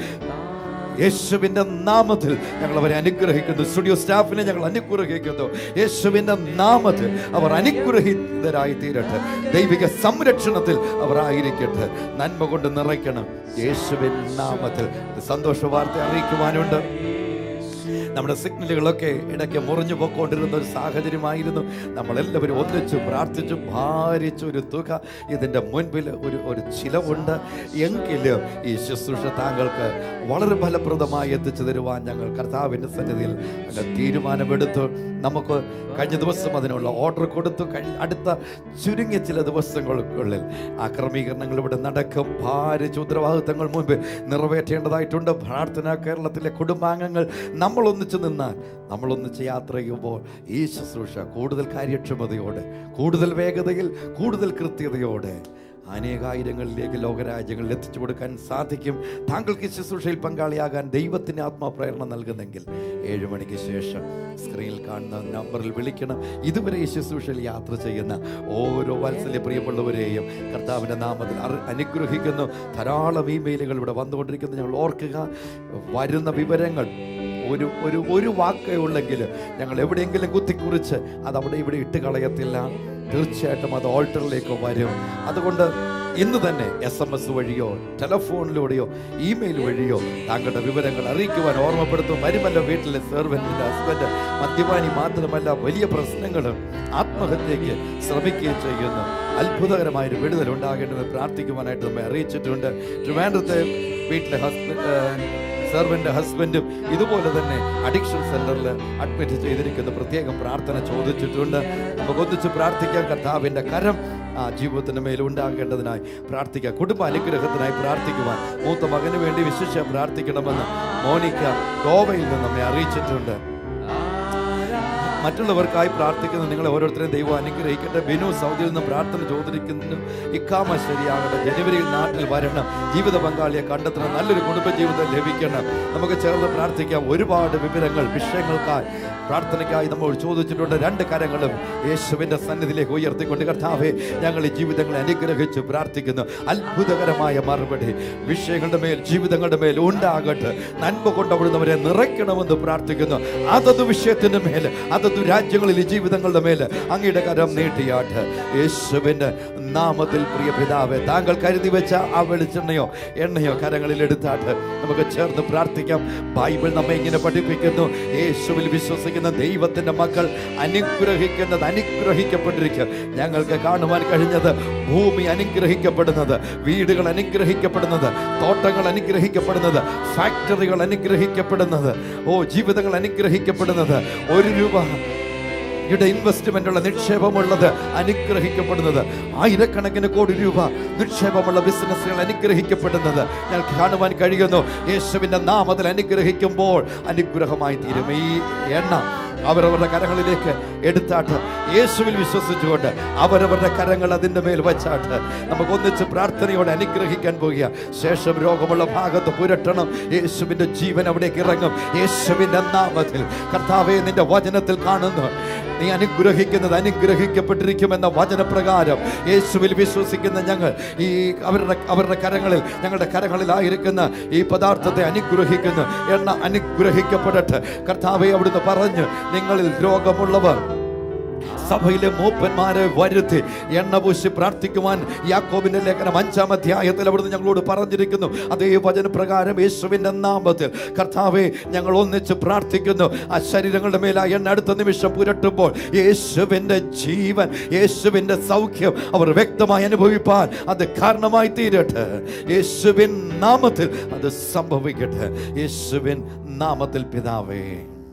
യേശുവിൻ്റെ നാമത്തിൽ ഞങ്ങൾ അവരെ അനുഗ്രഹിക്കുന്നു. സ്റ്റുഡിയോ സ്റ്റാഫിനെ ഞങ്ങൾ അനുഗ്രഹിക്കുന്നു. യേശുവിൻ്റെ നാമത്തിൽ അവർ അനുഗ്രഹീതരായി തീരട്ടെ. ദൈവിക സംരക്ഷണത്തിൽ അവർ ആയിരിക്കട്ടെ. നന്മ കൊണ്ട് നിറയ്ക്കണം. യേശുവിൻ നാമത്തിൽ സന്തോഷ വാർത്ത അറിയിക്കുവാനുണ്ട്. നമ്മുടെ സിഗ്നലുകളൊക്കെ ഇടയ്ക്ക് മുറിഞ്ഞു പോയിക്കൊണ്ടിരുന്ന ഒരു സാഹചര്യമായിരുന്നു. നമ്മളെല്ലാവരും ഒന്നിച്ചു പ്രാർത്ഥിച്ചു ഭാരിച്ച ഒരു തുക ഇതിൻ്റെ മുൻപിൽ ഒരു ചിലവുണ്ട്. എങ്കിലും ഈ ശുശ്രൂഷ താങ്കൾക്ക് വളരെ ഫലപ്രദമായി എത്തിച്ചു തരുവാൻ ഞങ്ങൾ കർത്താവിൻ്റെ സന്നിധിയിൽ തീരുമാനമെടുത്തു. നമുക്ക് കഴിഞ്ഞ ദിവസം അതിനുള്ള ഓർഡർ കൊടുത്തു. അടുത്ത ചുരുങ്ങിയ ചില ദിവസങ്ങൾക്കുള്ളിൽ ആ ക്രമീകരണങ്ങൾ ഇവിടെ നടക്കും. ഭാരിച്ച ഉത്തരവാദിത്തങ്ങൾ മുൻപ് നിറവേറ്റേണ്ടതായിട്ടുണ്ട്. പ്രാർത്ഥന കേരളത്തിലെ കുടുംബാംഗങ്ങൾ നമ്മളൊന്നിച്ച് നിന്നാൽ, നമ്മളൊന്നിച്ച് യാത്ര ചെയ്യുമ്പോൾ ഈ ശുശ്രൂഷ കൂടുതൽ കാര്യക്ഷമതയോടെ, കൂടുതൽ വേഗതയിൽ, കൂടുതൽ കൃത്യതയോടെ അനേകായിരങ്ങളിലേക്ക് ലോകരാജ്യങ്ങളിൽ എത്തിച്ചു കൊടുക്കാൻ സാധിക്കും. താങ്കൾക്ക് ശുശ്രൂഷയിൽ പങ്കാളിയാകാൻ ദൈവത്തിന് ആത്മപ്രേരണ നൽകുന്നെങ്കിൽ 7 മണിക്ക് ശേഷം സ്ക്രീനിൽ കാണുന്ന നമ്പറിൽ വിളിക്കണം. ഇതുവരെ ഈ ശുശ്രൂഷയിൽ യാത്ര ചെയ്യുന്ന ഓരോ വാത്സല്യ പ്രിയമുള്ളവരെയും കർത്താവിൻ്റെ നാമത്തിൽ അനുഗ്രഹിക്കുന്നു. ധാരാളം ഇമെയിലുകൾ ഇവിടെ വന്നുകൊണ്ടിരിക്കുന്നു. ഞങ്ങൾ ഓർക്കുക, വരുന്ന വിവരങ്ങൾ ഒരു വാക്കേ ഉള്ളെങ്കിൽ ഞങ്ങൾ എവിടെയെങ്കിലും കുത്തിക്കുറിച്ച് അത് അവിടെ ഇവിടെ ഇട്ട് കളയത്തില്ല. തീർച്ചയായിട്ടും അത് ഓൾട്ടറിലേക്ക് വരും. അതുകൊണ്ട് ഇന്ന് തന്നെ SMS വഴിയോ ടെലഫോണിലൂടെയോ ഇമെയിൽ വഴിയോ താങ്കളുടെ വിവരങ്ങൾ അറിയിക്കുവാൻ ഓർമ്മപ്പെടുത്തും. വരുമല്ല വീട്ടിലെ സെർവൻറ്റിൻ്റെ ഹസ്ബൻഡ് മദ്യപാനി മാത്രമല്ല, വലിയ പ്രശ്നങ്ങളും ആത്മഹത്യയ്ക്ക് ശ്രമിക്കുകയും ചെയ്യുന്നു. അത്ഭുതകരമായൊരു വിടുതൽ ഉണ്ടാകേണ്ടത് പ്രാർത്ഥിക്കുവാനായിട്ട് നമ്മെ അറിയിച്ചിട്ടുണ്ട്. ട്രിവാൻഡ്രത്തെ വീട്ടിലെ സെർവൻ്റ് ഹസ്ബൻഡും ഇതുപോലെ തന്നെ അഡിക്ഷൻ സെന്ററിൽ അഡ്മിറ്റ് ചെയ്തിരിക്കുന്ന പ്രത്യേകം പ്രാർത്ഥന ചോദിച്ചിട്ടുണ്ട്. നമുക്കൊന്നിച്ച് പ്രാർത്ഥിക്കാം. കർത്താവിൻ്റെ കരം ആ ജീവിതത്തിന് മേലുണ്ടാകേണ്ടതിനായി പ്രാർത്ഥിക്കുക. കുടുംബ അനുഗ്രഹത്തിനായി പ്രാർത്ഥിക്കുവാൻ മൂത്ത മകന് വേണ്ടി വിശേഷിച്ച് പ്രാർത്ഥിക്കണമെന്ന് മോനിക്ക ഗോവയിൽ നിന്ന് നമ്മെ അറിയിച്ചിട്ടുണ്ട്. മറ്റുള്ളവർക്കായി പ്രാർത്ഥിക്കുന്ന നിങ്ങളെ ഓരോരുത്തരെയും ദൈവം അനുഗ്രഹിക്കട്ടെ. ബിനു സൗദിയിൽ നിന്ന് പ്രാർത്ഥന ചോദിക്കുന്നു. ഇക്കാമ ശരിയാകട്ടെ. ജനുവരിയിൽ നാട്ടിൽ വരണം. ജീവിത പങ്കാളിയെ കണ്ടെത്തണം. നല്ലൊരു കുടുംബജീവിതം ലഭിക്കണം. നമുക്ക് ചേർന്ന് പ്രാർത്ഥിക്കാം. ഒരുപാട് വിവരങ്ങൾ, വിഷയങ്ങൾക്കായി, പ്രാർത്ഥനയ്ക്കായി നമ്മൾ ചോദിച്ചിട്ടുണ്ട്. 2 കരങ്ങളും യേശുവിൻ്റെ സന്നിധിയിലേക്ക് ഉയർത്തിക്കൊണ്ട് കർത്താവേ, ഞങ്ങൾ ഈ ജീവിതങ്ങളെ അനുഗ്രഹിച്ച് പ്രാർത്ഥിക്കുന്നു. അത്ഭുതകരമായ മറുപടി വിഷയങ്ങളുടെ മേൽ, ജീവിതങ്ങളുടെ മേൽ ഉണ്ടാകട്ടെ. നന്മ കൊണ്ട് അവിടുന്നവരെ നിറയ്ക്കണമെന്ന് പ്രാർത്ഥിക്കുന്നു. അതത് വിഷയത്തിൻ്റെ മേൽ, അതത് രാജ്യങ്ങളിൽ, ജീവിതങ്ങളുടെ മേൽ അങ്ങയുടെ കരം നീട്ടിയാട്ട് യേശുവിൻ്റെ നാമത്തിൽ. പ്രിയ പിതാവേ, താങ്കൾ കരുതി വെച്ച ആ വെളിച്ചെണ്ണയോ എണ്ണയോ കരങ്ങളിൽ എടുത്താട്ട് നമുക്ക് ചേർന്ന് പ്രാർത്ഥിക്കാം. ബൈബിൾ നമ്മെ ഇങ്ങനെ പഠിപ്പിക്കുന്നു. യേശുവിൽ വിശ്വസിക്കുന്ന വിശ്വസിക്കുന്ന ദൈവത്തിന്റെ മക്കൾ അനുഗ്രഹിക്കപ്പെട്ടിരിക്കുക. ഞങ്ങൾക്ക് കാണുവാൻ കഴിഞ്ഞത് ഭൂമി അനുഗ്രഹിക്കപ്പെടുന്നത്, വീടുകൾ അനുഗ്രഹിക്കപ്പെടുന്നത്, തോട്ടങ്ങൾ അനുഗ്രഹിക്കപ്പെടുന്നത്, ഫാക്ടറികൾ അനുഗ്രഹിക്കപ്പെടുന്നത്, ജീവിതങ്ങൾ അനുഗ്രഹിക്കപ്പെടുന്നത്, 1 രൂപ ഇൻവെസ്റ്റ്മെന്റുള്ള നിക്ഷേപമുള്ളത് അനുഗ്രഹിക്കപ്പെടുന്നത്, 1000 കോടി രൂപ നിക്ഷേപമുള്ള ബിസിനസ്സുകൾ അനുഗ്രഹിക്കപ്പെടുന്നത് ഞങ്ങൾക്ക് കാണുവാൻ കഴിയുന്നു. യേശുവിന്റെ നാമത്തിൽ അനുഗ്രഹിക്കുമ്പോൾ അനുഗ്രഹമായി തീരും. ഈ എണ്ണ അവരവരുടെ കരങ്ങളിലേക്ക് എടുത്താട്ട് യേശുവിൽ വിശ്വസിച്ചുകൊണ്ട് അവരവരുടെ കരങ്ങൾ അതിൻ്റെ മേൽ വച്ചാട്ട് നമുക്ക് ഒന്നിച്ച് പ്രാർത്ഥനയോടെ അനുഗ്രഹിക്കാൻ പോകുക. ശേഷം രോഗമുള്ള ഭാഗത്ത് പുരട്ടണം. യേശുവിൻ്റെ ജീവൻ അവിടേക്ക് ഇറങ്ങും. യേശുവിൻ്റെ നാമത്തിൽ കർത്താവേ, നിന്റെ വചനത്തിൽ കാണുന്നു നീ അനുഗ്രഹിക്കുന്നത് അനുഗ്രഹിക്കപ്പെട്ടിരിക്കുമെന്ന വചനപ്രകാരം യേശുവിൽ വിശ്വസിക്കുന്ന ഞങ്ങൾ ഈ അവരുടെ കരങ്ങളിൽ, ഞങ്ങളുടെ കരങ്ങളിലായിരിക്കുന്ന ഈ പദാർത്ഥത്തെ അനുഗ്രഹിക്കുന്നു. എണ്ണ അനുഗ്രഹിക്കപ്പെടട്ടെ. കർത്താവേ, അവിടുന്ന് പറഞ്ഞു, നിങ്ങളിൽ രോഗമുള്ളവർ സഭയിലെ മൂപ്പന്മാരെ വരുത്തി എണ്ണ പൂശി പ്രാർത്ഥിക്കുവാൻ യാക്കോബിന്റെ ലേഖനം 5-ാം അധ്യായത്തിൽ അവിടുന്ന് ഞങ്ങളോട് പറഞ്ഞിരിക്കുന്നു. അതേ വചനപ്രകാരം യേശുവിന്റെ നാമത്തിൽ കർത്താവേ, ഞങ്ങൾ ഒന്നിച്ച് പ്രാർത്ഥിക്കുന്നു. ആ ശരീരങ്ങളുടെ മേൽ ആ എണ്ണ അടുത്ത നിമിഷം പുരട്ടുമ്പോൾ യേശുവിന്റെ ജീവൻ, യേശുവിന്റെ സൗഖ്യം അവർ വ്യക്തമായി അനുഭവിപ്പാൻ അത് കാരണമായി തീരട്ടെ. യേശുവിൻ നാമത്തിൽ അത് സംഭവിക്കട്ടെ. യേശുവിൻ നാമത്തിൽ പിതാവേ.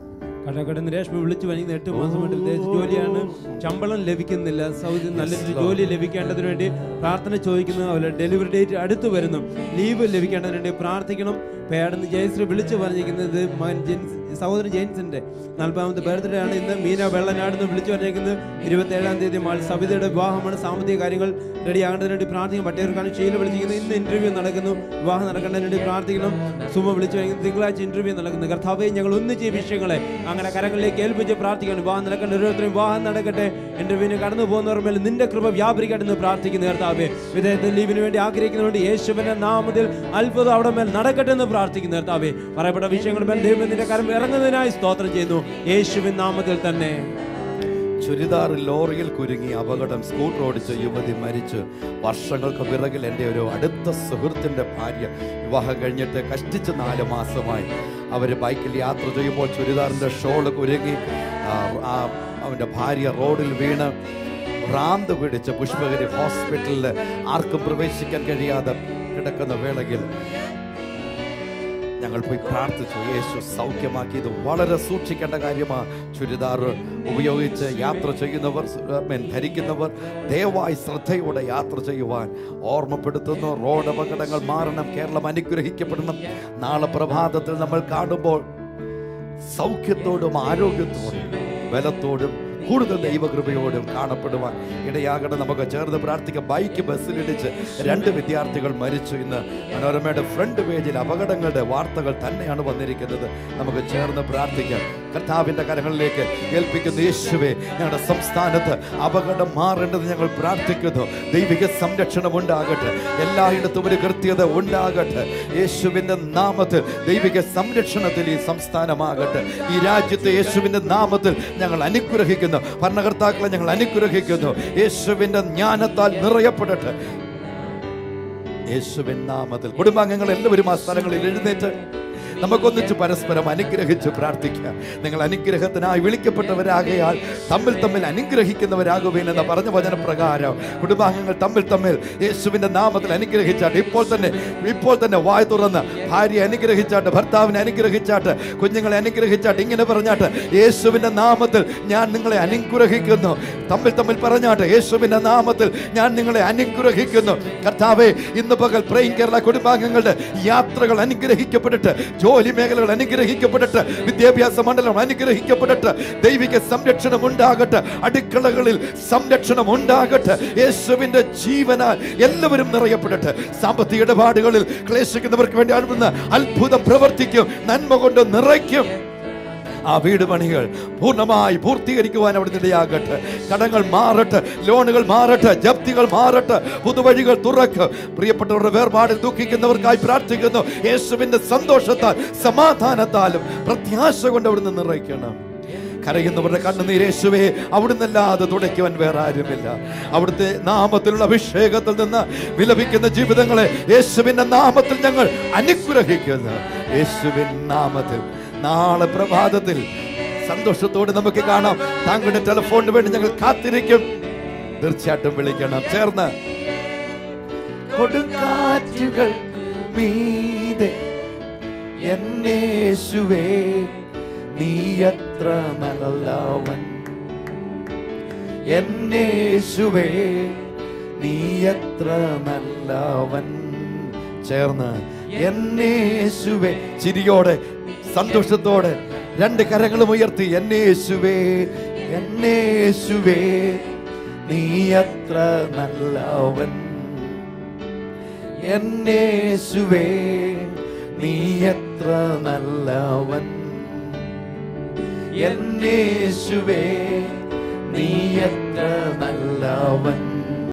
കടകടന്ന് രേഷ്മ വിളിച്ചു വന്നിരുന്ന 8 മാസം കൊണ്ട് വിദേശ ജോലിയാണ്, ശമ്പളം ലഭിക്കുന്നില്ല. സൗദി നല്ലൊരു ജോലി ലഭിക്കേണ്ടതിന് വേണ്ടി പ്രാർത്ഥന ചോദിക്കുന്നു. അവരുടെ ഡെലിവറി ഡേറ്റ് അടുത്ത് വരുന്നു. ലീവ് ലഭിക്കേണ്ടതിന് വേണ്ടി പ്രാർത്ഥിക്കണം. പേടെന്ന് ജയശ്രീ വിളിച്ചു പറഞ്ഞിരിക്കുന്നത് മകൻ സഹോദരൻ ജെയിൻസിന്റെ 40ാമത്തെ ബർത്ത്ഡേ ആണ് ഇന്ന്. മീന വെള്ളനാടെന്ന് വിളിച്ചു പറഞ്ഞിരിക്കുന്നത് 27-ാം തീയതി സവിതയുടെ വിവാഹമാണ്. സാമ്പത്തിക കാര്യങ്ങൾ റെഡി ആകേണ്ടതിന് വേണ്ടി പ്രാർത്ഥിക്കണം. പട്ടേർക്കാണ് ഷീല വിളിച്ചിരിക്കുന്നത്. ഇന്ന് ഇന്റർവ്യൂ നടക്കുന്നു. വിവാഹം നടക്കേണ്ടതിന് വേണ്ടി പ്രാർത്ഥിക്കണം. സുമ വിളിച്ചു കഴിഞ്ഞാൽ തിങ്കളാഴ്ച ഇന്റർവ്യൂ നടക്കുന്നു. കർത്താവേ, ഞങ്ങൾ ഒന്നിച്ച് ഈ വിഷയങ്ങളെ അങ്ങനെ കരങ്ങളിലേക്ക് ഏൽപ്പിച്ച് പ്രാർത്ഥിക്കണം. വിവാഹം നടക്കേണ്ട ഓരോരുത്തരും വിവാഹം നടക്കട്ടെ. ഇന്റർവ്യൂവിന് കടന്നു പോകുന്നവർ മേൽ നിന്റെ കൃപ വ്യാപരിക്കട്ടെന്ന് പ്രാർത്ഥിക്കുന്നു. കർത്താവേ, വിദേഹത്തെ ലീവിന് വേണ്ടി ആഗ്രഹിക്കുന്നതുകൊണ്ട് യേശുവിന്റെ നാമത്തിൽ അത്ഭുതം അവിടെ മേൽ നടക്കട്ടെ എന്ന് പ്രാർത്ഥിക്കുന്നു. കർത്താവേ, പറയപ്പെട്ട വിഷയങ്ങളുടെ മേൽ ദൈവത്തിന്റെ കരം ഇറങ്ങുന്നതിനായി സ്തോത്രം ചെയ്യുന്നു. യേശുവിൻ നാമത്തിൽ തന്നെ. ചുരിദാർ ലോറിയിൽ കുരുങ്ങി അപകടം, സ്കൂട്ടർ ഓടിച്ച യുവതി മരിച്ചു. വർഷങ്ങൾക്ക് പിറകിൽ എൻ്റെ ഒരു അടുത്ത സുഹൃത്തിൻ്റെ ഭാര്യ വിവാഹം കഴിഞ്ഞിട്ട് കഷ്ടിച്ച് 4 മാസമായി. അവർ ബൈക്കിൽ യാത്ര ചെയ്യുമ്പോൾ ചുരിദാറിൻ്റെ ഷോള് കുരുങ്ങി അവൻ്റെ ഭാര്യ റോഡിൽ വീണ് ഭ്രാന്ത് പിടിച്ച് പുഷ്പഗിരി ഹോസ്പിറ്റലിൽ ആർക്കും പ്രവേശിക്കാൻ കഴിയാതെ കിടക്കുന്ന വേളയിൽ ഞങ്ങൾ പോയി പ്രാർത്ഥിച്ചു. യേശു സൗഖ്യമാക്കിയത് വളരെ സൂക്ഷിക്കേണ്ട കാര്യമാണ്. ചുരിദാർ ഉപയോഗിച്ച് യാത്ര ചെയ്യുന്നവർ, ധരിക്കുന്നവർ ദയവായി ശ്രദ്ധയോടെ യാത്ര ചെയ്യുവാൻ ഓർമ്മപ്പെടുത്തുന്നു. റോഡ് അപകടങ്ങൾ മാറണം. കേരളം അനുഗ്രഹിക്കപ്പെടണം. നാളെ പ്രഭാതത്തിൽ നമ്മൾ കാണുമ്പോൾ സൗഖ്യത്തോടും ആരോഗ്യത്തോടും ബലത്തോടും കൂടുതൽ ദൈവകൃപയോടും കാണപ്പെടുവാൻ ഇടയാകണം. നമുക്ക് ചേർന്ന് പ്രാർത്ഥിക്കാം. ബൈക്ക് ബസ്സിലിടിച്ച് 2 വിദ്യാർത്ഥികൾ മരിച്ചു. ഇന്ന് മനോരമയുടെ ഫ്രണ്ട് പേജിൽ അപകടങ്ങളുടെ വാർത്തകൾ തന്നെയാണ് വന്നിരിക്കുന്നത്. നമുക്ക് ചേർന്ന് പ്രാർത്ഥിക്കാം. കർത്താവിൻ്റെ കരങ്ങളിലേക്ക് ഏൽപ്പിക്കുന്ന യേശുവേ, ഞങ്ങളുടെ സംസ്ഥാനത്ത് അപകടം മാറേണ്ടത് ഞങ്ങൾ പ്രാർത്ഥിക്കുന്നു. ദൈവിക സംരക്ഷണം ഉണ്ടാകട്ടെ. എല്ലായിടത്തും ഒരു കൃത്യത ഉണ്ടാകട്ടെ. യേശുവിൻ്റെ നാമത്തിൽ ദൈവിക സംരക്ഷണത്തിൽ ഈ സംസ്ഥാനമാകട്ടെ. ഈ രാജ്യത്തെ യേശുവിൻ്റെ നാമത്തിൽ ഞങ്ങൾ അനുഗ്രഹിക്കുന്നു. ഭരണകർത്താക്കളെ ഞങ്ങൾ അനുഗ്രഹിക്കുന്നു. യേശുവിന്റെ ജ്ഞാനത്താൽ നിറയപ്പെടട്ടെ. യേശുവിൻ നാമത്തിൽ കുടുംബാംഗങ്ങൾ എല്ലാവരും ആ സ്ഥലങ്ങളിൽ എഴുന്നേറ്റ് നമുക്കൊന്നിച്ച് പരസ്പരം അനുഗ്രഹിച്ച് പ്രാർത്ഥിക്കാം. നിങ്ങൾ അനുഗ്രഹത്തിനായി വിളിക്കപ്പെട്ടവരാകയാൽ തമ്മിൽ അനുഗ്രഹിക്കുന്നവരാകുവേൻ എന്ന പറഞ്ഞ വചനപ്രകാരം കുടുംബാംഗങ്ങൾ തമ്മിൽ യേശുവിന്റെ നാമത്തിൽ അനുഗ്രഹിച്ചാട്ട് ഇപ്പോൾ തന്നെ വായ് തുറന്ന് ഭാര്യ അനുഗ്രഹിച്ചാട്ട്, ഭർത്താവിനെ അനുഗ്രഹിച്ചാട്ട്, കുഞ്ഞുങ്ങളെ അനുഗ്രഹിച്ചാട്ട്, ഇങ്ങനെ പറഞ്ഞാട്ട്, യേശുവിന്റെ നാമത്തിൽ ഞാൻ നിങ്ങളെ അനുഗ്രഹിക്കുന്നു. തമ്മിൽ പറഞ്ഞാട്ട്, യേശുവിന്റെ നാമത്തിൽ ഞാൻ നിങ്ങളെ അനുഗ്രഹിക്കുന്നു. കർത്താവേ, ഇന്ന് പകൽ പ്രൈം കേരള കുടുംബാംഗങ്ങളുടെ യാത്രകൾ അനുഗ്രഹിക്കപ്പെട്ടിട്ട്, ജോലി മേഖലകൾ അനുഗ്രഹിക്കപ്പെടട്ടെ, വിദ്യാഭ്യാസ മണ്ഡലം അനുഗ്രഹിക്കപ്പെടട്ടെ, ദൈവിക സംരക്ഷണം ഉണ്ടാകട്ടെ, അടുക്കളകളിൽ സംരക്ഷണം ഉണ്ടാകട്ടെ. യേശുവിന്റെ ജീവനാൽ എല്ലാവരും നിറയപ്പെടട്ടെ. സാമ്പത്തിക ഇടപാടുകളിൽ ക്ലേശിക്കുന്നവർക്ക് വേണ്ടി അവിടുന്ന് അത്ഭുതം പ്രവർത്തിക്കും, നന്മ കൊണ്ട് നിറയ്ക്കും. ആ വീട് പണികൾ പൂർണ്ണമായി പൂർത്തീകരിക്കുവാൻ അവിടുന്ന് ഇടയാകട്ടെ. കടങ്ങൾ മാറട്ടെ, ലോണുകൾ മാറട്ടെ, ജപ്തികൾ മാറട്ടെ, പുതുവഴികൾ തുറക്ക്. പ്രിയപ്പെട്ടവരുടെ വേർപാടിൽ ദുഃഖിക്കുന്നവർക്കായി പ്രാർത്ഥിക്കുന്നു. യേശുവിന്റെ സന്തോഷത്താൽ സമാധാനത്താലും പ്രത്യാശ കൊണ്ട് അവിടുന്ന് നിറയ്ക്കണം. കരയുന്നവരുടെ കണ്ണുനീർ യേശുവേ അവിടുന്നല്ലാതെ തുടയ്ക്കുവാൻ വേറെ ആരുമില്ല. അവിടുത്തെ നാമത്തിലുള്ള അഭിഷേകത്തിൽ നിന്ന് വിലപിക്കുന്ന ജീവിതങ്ങളെ യേശുവിന്റെ നാമത്തിൽ ഞങ്ങൾ അനുഗ്രഹിക്കുന്നു. യേശുവിൻ നാമത്തിൽ നാളെ പ്രഭാതത്തിൽ സന്തോഷത്തോടെ നമുക്ക് കാണാം. താങ്കളുടെ ടെലിഫോണിന് വേണ്ടി ഞങ്ങൾ കാത്തിരിക്കും. തീർച്ചയായിട്ടും വിളിക്കണം. ചേർന്ന് കൊടുങ്കാറ്റുകൾ മീതെ എന്നേശുവേ നീ എത്ര നല്ലവൻ, എന്നേശുവേ നീ എത്ര നല്ലവൻ. ചേർന്ന് എന്നേശുവേ, ചിരിയോടെ സന്തോഷത്തോടെ രണ്ട് കരങ്ങളും ഉയർത്തി, എന്നേശുവേ എന്നേശുവേ നീ എത്ര നല്ലവൻ, എന്നേശുവേ നീ എത്ര നല്ലവൻ, എന്നേശുവേ നീ എത്ര നല്ലവൻ.